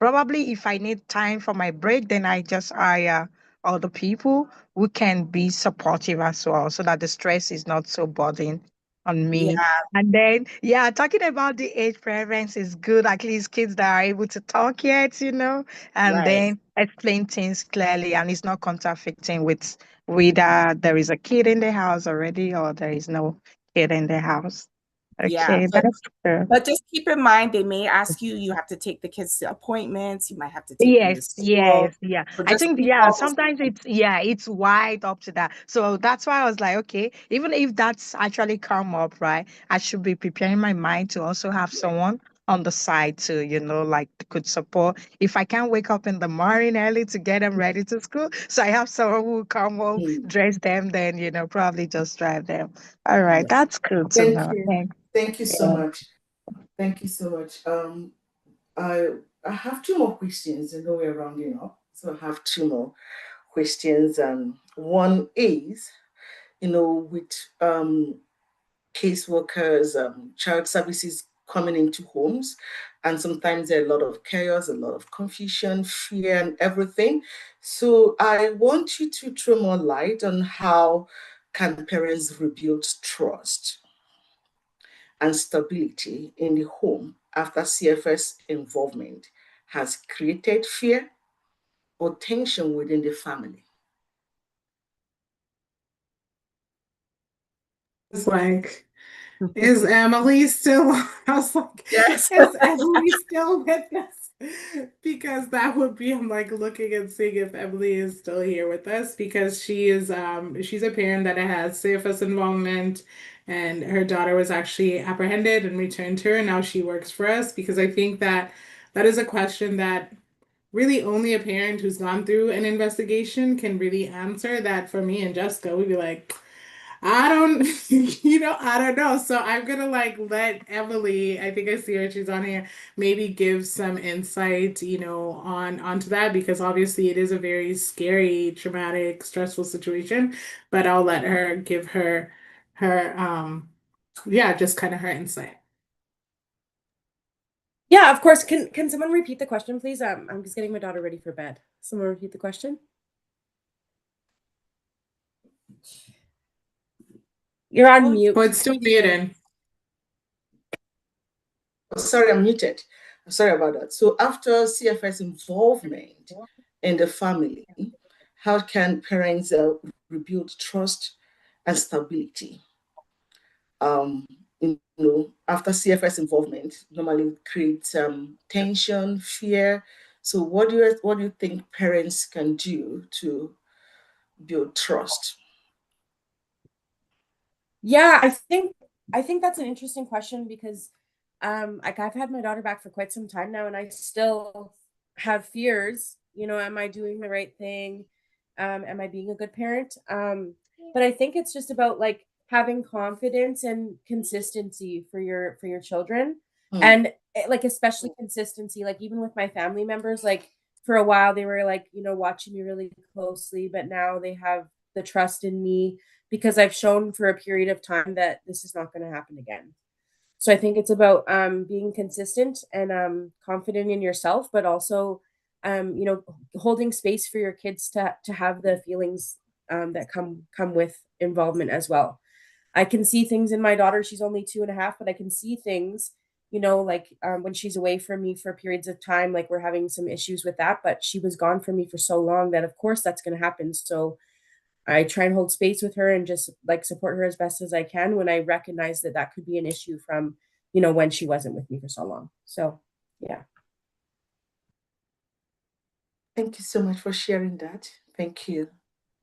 probably if I need time for my break, then I just hire other people who can be supportive as well, so that the stress is not so burden on me. Yeah, And then, yeah, talking about the age preference is good. At least kids that are able to talk yet, and right. then explain things clearly, and it's not contradicting with whether there is a kid in the house already or there is no kid in the house. Yeah, Okay, that's good. but just keep in mind, they may ask you, you have to take the kids to appointments, you might have to take them to Yes, school. yes, yeah. So I just think, keep yeah, all those sometimes things. it's wide up to that. So that's why I was like, okay, even if that's actually come up, right, I should be preparing my mind to also have someone on the side to, like could support. If I can't wake up in the morning early to get them ready to school, so I have someone who will come home, Hmm. dress them, then, probably just drive them. All right, Yes. that's good to Thank know. you. Thanks. Thank you so Yeah. much. Thank you so much. I I have two more questions. I know we're rounding up, so I have two more questions. One is, with caseworkers, child services coming into homes, and sometimes there are a lot of chaos, a lot of confusion, fear, and everything. So I want you to throw more light on how can parents rebuild trust and stability in the home after CFS involvement has created fear or tension within the family. It's like, is Emily still? I was like, Yes. is Emily still with us? Because that would be, I'm like looking and seeing if Emily is still here with us, because she's a parent that has CFS involvement, and her daughter was actually apprehended and returned to her, and now she works for us. Because I think that that is a question that really only a parent who's gone through an investigation can really answer. That for me and Jessica, we'd be like, I don't, I don't know. So I'm gonna like let Emily, I think I see her, she's on here, maybe give some insight, onto that because obviously it is a very scary, traumatic, stressful situation. But I'll let her give her yeah, just kind of her insight. Yeah, of course. Can someone repeat the question, please? I'm just getting my daughter ready for bed. Someone repeat the question. You're on mute. Oh, it's still muted. Sorry, I'm muted. Sorry about that. So after CFS involvement in the family, how can parents rebuild trust and stability? Um, after CFS involvement, normally creates tension, fear. So what do you think parents can do to build trust? Yeah, I think that's an interesting question because like I've had my daughter back for quite some time now and I still have fears, am I doing the right thing? Am I being a good parent? But I think it's just about like having confidence and consistency for your children. Hmm. And like especially consistency, like even with my family members, like for a while they were like, watching me really closely, but now they have the trust in me because I've shown for a period of time that this is not going to happen again. So I think it's about being consistent and confident in yourself, but also holding space for your kids to have the feelings that come with involvement as well. I can see things in my daughter. She's only 2.5, but I can see things, like when she's away from me for periods of time, like we're having some issues with that, but she was gone from me for so long that of course that's going to happen. So I try and hold space with her and just like support her as best as I can when I recognize that that could be an issue from, when she wasn't with me for so long. So, yeah. Thank you so much for sharing that. Thank you.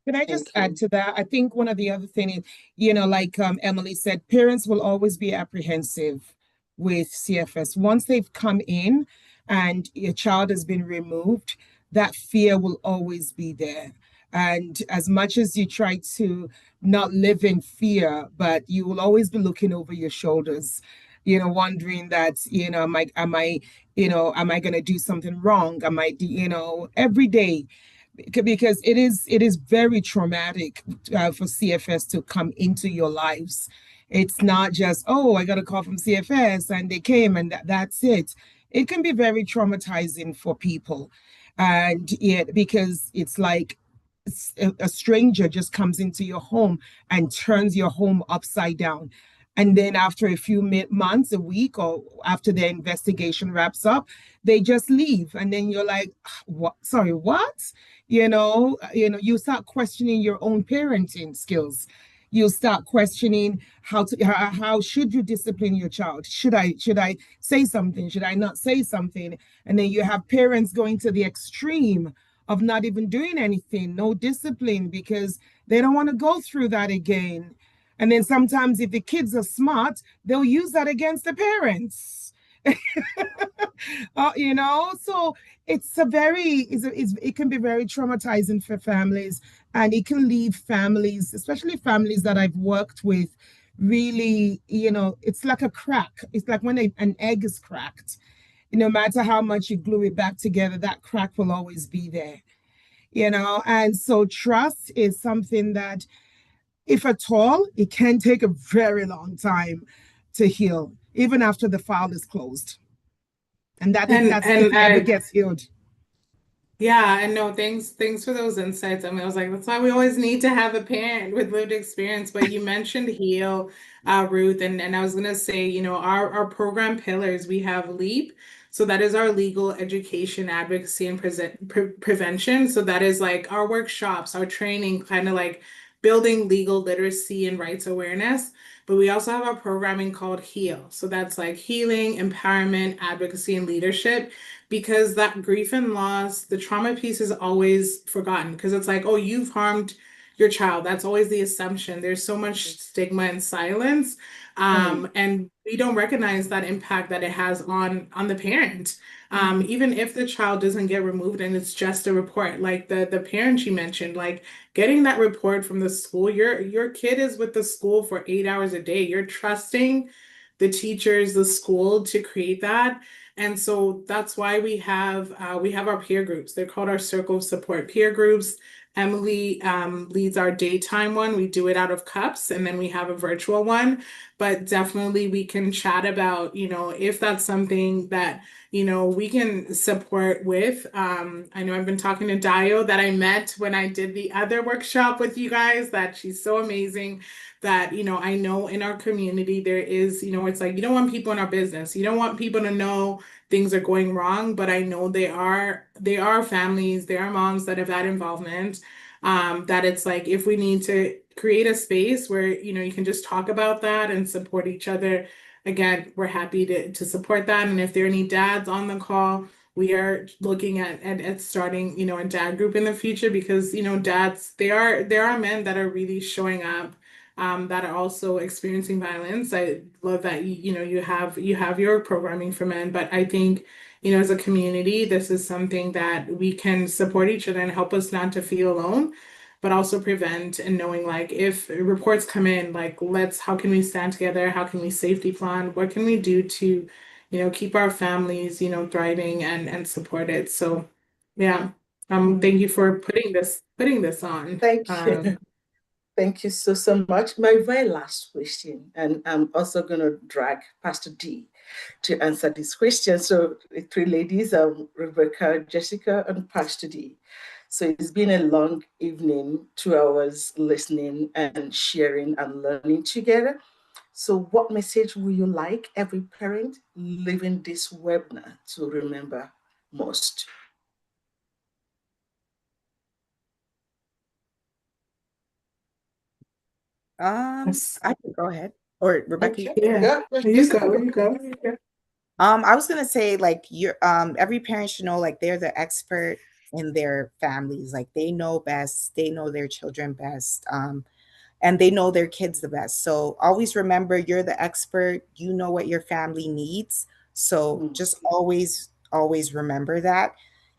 Can I just Thank add you. to that? I think one of the other things is, like Emily said, parents will always be apprehensive with CFS. Once they've come in and your child has been removed, that fear will always be there. And as much as you try to not live in fear, but you will always be looking over your shoulders, wondering that, am I going to do something wrong? Am I, every day because it is very traumatic for CFS to come into your lives. It's not just, oh, I got a call from CFS and they came and that's it. It can be very traumatizing for people, and because it's like a stranger just comes into your home and turns your home upside down. And then after a few months, a week, or after their investigation wraps up, they just leave. And then you're like, what? Sorry, what? You start questioning your own parenting skills. You start questioning how should you discipline your child? Should I say something? Should I not say something? And then you have parents going to the extreme of not even doing anything, no discipline, because they don't want to go through that again. And then sometimes, if the kids are smart, they'll use that against the parents. So it can be very traumatizing for families, and it can leave families, especially families that I've worked with, really, it's like a crack. It's like when an egg is cracked. No matter how much you glue it back together, that crack will always be there. And so trust is something that, if at all, it can take a very long time to heal, even after the file is closed. And that if And that's if and it ever I gets healed. Yeah, and no, thanks for those insights. I mean, I was like, that's why we always need to have a parent with lived experience. But you mentioned HEAL, Ruth, and I was gonna say, our program pillars, we have LEAP. So that is our legal education, advocacy, and prevention. So that is like our workshops, our training, kind of like building legal literacy and rights awareness. But we also have our programming called HEAL. So that's like healing, empowerment, advocacy, and leadership, because that grief and loss, the trauma piece is always forgotten because it's like, oh, you've harmed your child. That's always the assumption. There's so much stigma and silence, and we don't recognize that impact that it has on the parent. Even if the child doesn't get removed and it's just a report, like the parent you mentioned, like getting that report from the school, your kid is with the school for 8 hours a day. You're trusting the teachers, the school to create that. And so that's why we have our peer groups. They're called our circle of support peer groups. Emily leads our daytime one. We do it out of cups, and then we have a virtual one. But definitely we can chat about, if that's something that, we can support with. I know I've been talking to Dio that I met when I did the other workshop with you guys, that she's so amazing that, I know in our community there is, it's like you don't want people in our business. You don't want people to know things are going wrong, but I know they are families, there are moms that have had involvement. That it's like if we need to create a space where you can just talk about that and support each other. Again, we're happy to support that. And if there are any dads on the call, we are looking at starting a dad group in the future, because dads, there are men that are really showing up, that are also experiencing violence. I love that you have your programming for men, but I think as a community, this is something that we can support each other and help us not to feel alone, but also prevent, and knowing like if reports come in, like how can we stand together? How can we safety plan? What can we do to keep our families thriving and support it? So yeah, thank you for putting this on. Thank you. Thank you so much. My very last question, and I'm also going to drag Pastor D to answer this question. So, the three ladies, Rebecca, Jessica, and Pastor D. So, it's been a long evening, 2 hours listening and sharing and learning together. So, what message would you like every parent leaving this webinar to remember most? I can go ahead. Or Rebecca, Okay. Yeah, you go. I was gonna say like every parent should know like they're the expert in their families. Like they know best, they know their children best. And they know their kids the best. So always remember you're the expert, you know what your family needs. So just always remember that.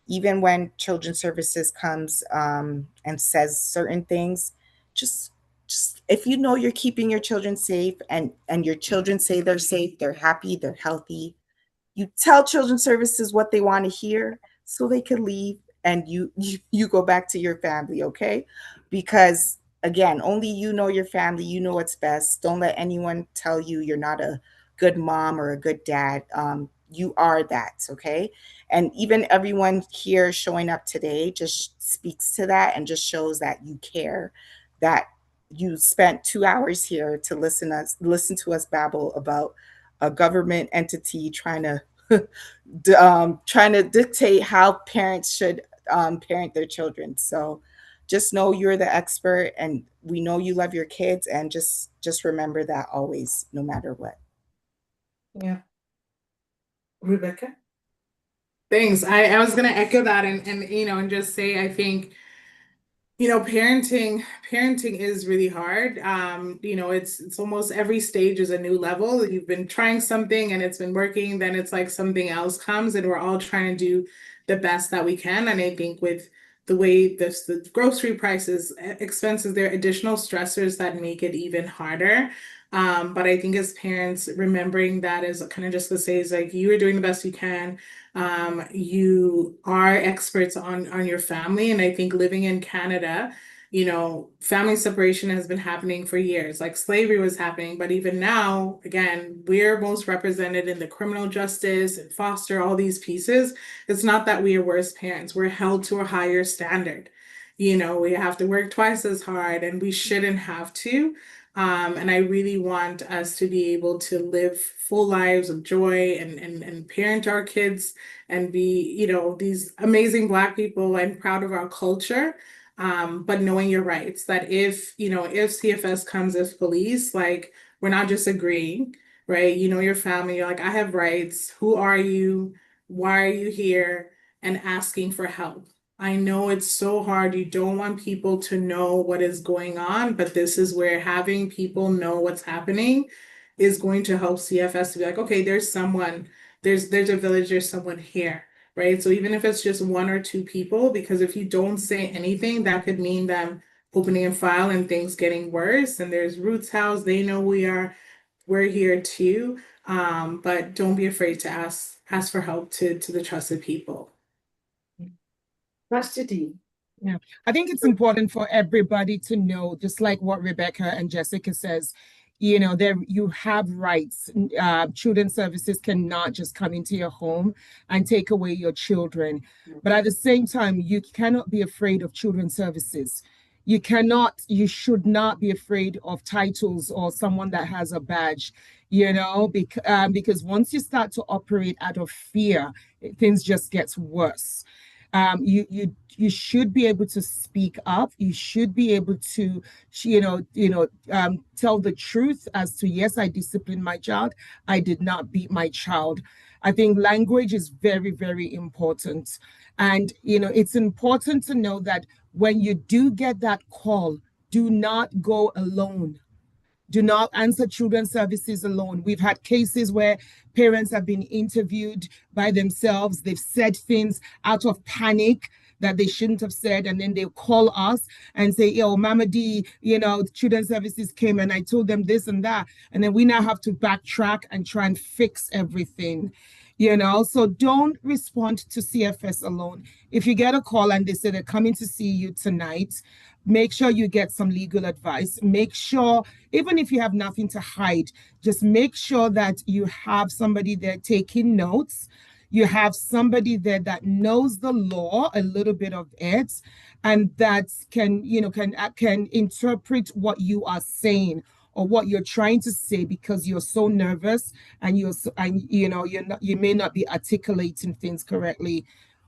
Even when children's services comes and says certain things, just just if you know you're keeping your children safe, and your children say they're safe, they're happy, they're healthy, you tell children's services what they want to hear so they can leave, and you go back to your family, okay? Because again, only you know your family, you know what's best. Don't let anyone tell you you're not a good mom or a good dad. You are that, okay? And even everyone here showing up today just speaks to that and just shows that you care, that you spent 2 hours here to listen to us babble about a government entity trying to dictate how parents should parent their children. So just know you're the expert, and we know you love your kids, and just remember that always, no matter what. Yeah. Rebecca? Thanks. I was gonna echo that, and just say I think parenting is really hard. It's almost every stage is a new level. You've been trying something and it's been working, then it's like something else comes, and we're all trying to do the best that we can. And I think with the way the grocery prices, expenses, there are additional stressors that make it even harder. But I think as parents, remembering that is kind of just to say is like you are doing the best you can. You are experts on your family, and I think living in Canada, family separation has been happening for years. Like slavery was happening, but even now, again, we're most represented in the criminal justice and foster, all these pieces. It's not that we are worse parents. We're held to a higher standard. We have to work twice as hard, and we shouldn't have to. And I really want us to be able to live full lives of joy and parent our kids and be, these amazing Black people and proud of our culture. But knowing your rights, that if CFS comes as police, like we're not just agreeing, right? You know your family, you're like, I have rights. Who are you? Why are you here? And asking for help. I know it's so hard. You don't want people to know what is going on, but this is where having people know what's happening is going to help CFS to be like, okay, there's someone, there's a village, there's someone here, right? So even if it's just one or two people, because if you don't say anything, that could mean them opening a file and things getting worse. And there's Ruth's house, they know we're here too. But don't be afraid to ask for help to the trusted people. Pastor D. Yeah, I think it's important for everybody to know, just like what Rebecca and Jessica says, there you have rights. Children's services cannot just come into your home and take away your children. But at the same time, you cannot be afraid of children's services. You should not be afraid of titles or someone that has a badge, because once you start to operate out of fear, things just gets worse. You should be able to speak up. You should be able to, tell the truth as to, yes, I disciplined my child. I did not beat my child. I think language is very, very important. And, it's important to know that when you do get that call, do not go alone. Do not answer children's services alone. We've had cases where parents have been interviewed by themselves. They've said things out of panic that they shouldn't have said, and then they call us and say, "Yo, Mama D, children's services came and I told them this and that," and then we now have to backtrack and try and fix everything. So don't respond to CFS alone. If you get a call and they say they're coming to see you tonight, make sure you get some legal advice. Make sure, even if you have nothing to hide, just make sure that you have somebody there taking notes. You have somebody there that knows the law, a little bit of it, and that can interpret what you are saying or what you're trying to say, because you're so nervous and you may not be articulating things correctly.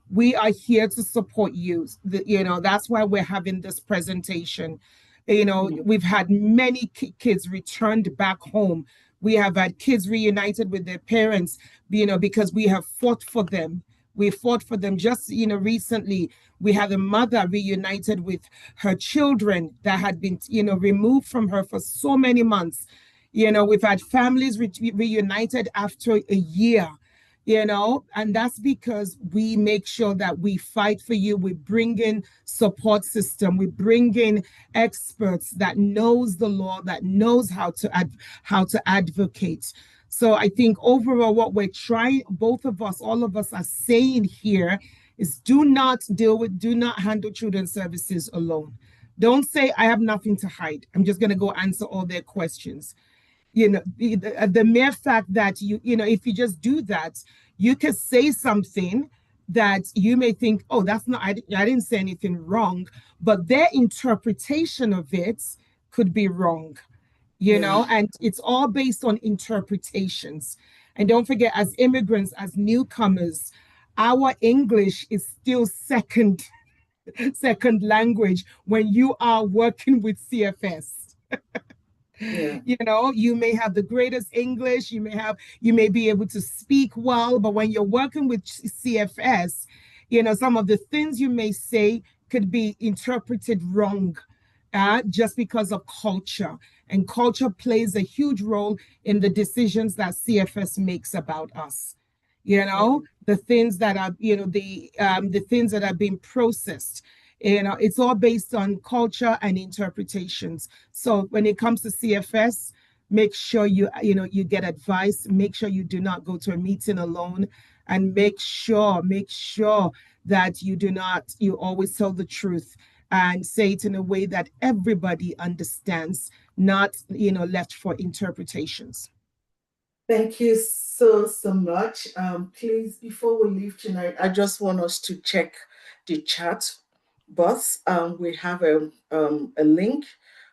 We are here to support you. That's why we're having this presentation. We've had many kids returned back home. We have had kids reunited with their parents, because we have fought for them. We fought for them. Just, recently, we had a mother reunited with her children that had been, removed from her for so many months. We've had families reunited after a year, and that's because we make sure that we fight for you. We bring in support system. We bring in experts that knows the law, that knows how to advocate. So I think overall, what we're trying, both of us, all of us are saying here is do not handle children's services alone. Don't say, I have nothing to hide. I'm just going to go answer all their questions. The mere fact that if you just do that, you can say something that you may think, oh, that's not, I didn't say anything wrong, but their interpretation of it could be wrong, and it's all based on interpretations. And don't forget, as immigrants, as newcomers, our English is still second language when you are working with CFS. Yeah. You may have the greatest English, you may be able to speak well, but when you're working with CFS, some of the things you may say could be interpreted wrong, just because of culture. And culture plays a huge role in the decisions that CFS makes about us. The things that are, the things that are being processed. It's all based on culture and interpretations. So when it comes to CFS, make sure you get advice. Make sure you do not go to a meeting alone, and make sure that you always tell the truth and say it in a way that everybody understands, not left for interpretations. Thank you so much. Please, before we leave tonight, I just want us to check the chat box. We have a link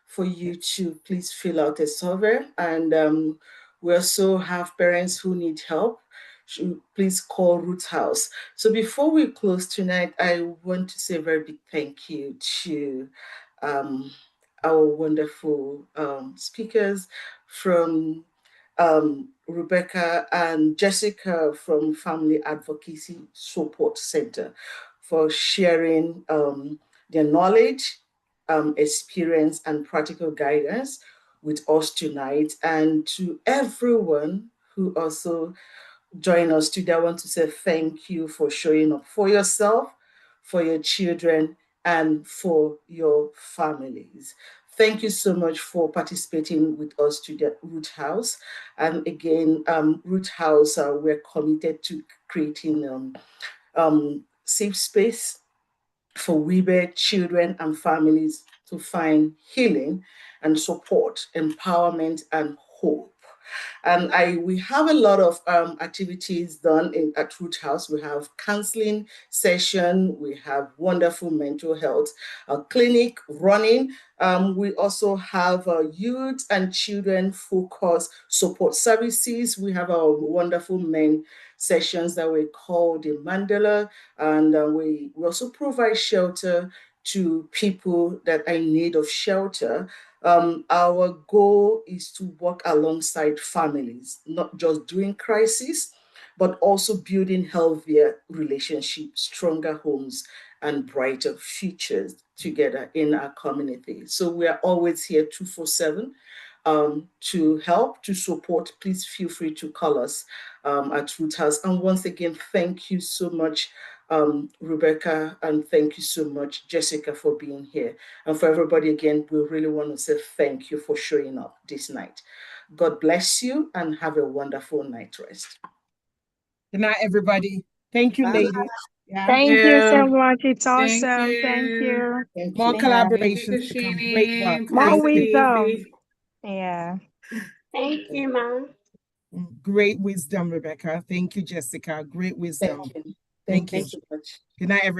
for you to please fill out a survey, and we also have parents who need help. Please call Ruth House. So before we close tonight, I want to say a very big thank you to our wonderful speakers from Rebecca and Jessica from Family Advocacy Support Center for sharing their knowledge, experience, and practical guidance with us tonight. And to everyone who also joined us today, I want to say thank you for showing up for yourself, for your children, and for your families. Thank you so much for participating with us today at Root House. And again, Root House, we're committed to creating safe space for women, children, and families to find healing and support, empowerment, and hope. And we have a lot of activities done at Root House. We have counseling session. We have wonderful mental health clinic running. We also have youth and children focused support services. We have our wonderful men sessions that we call the Mandela, and we also provide shelter to people that are in need of shelter. Our goal is to work alongside families, not just during crisis, but also building healthier relationships, stronger homes, and brighter futures together in our community. So we are always here 24/7 to help, to support. Please feel free to call us at Root House. And once again, thank you so much, Rebecca, and thank you so much, Jessica, for being here. And for everybody, again, we really want to say thank you for showing up this night. God bless you and have a wonderful night rest. Good night, everybody. Thank you, Bye. ladies. Yeah. Thank you so much. It's awesome. Thank you. Thank More you. collaborations to come. Great work. More Thank you. wisdom. Yeah. Thank you, Mom. Great wisdom, Rebecca. Thank you, Jessica. Great wisdom. Thank you. Thank Thank you you. so much. Good night, everybody.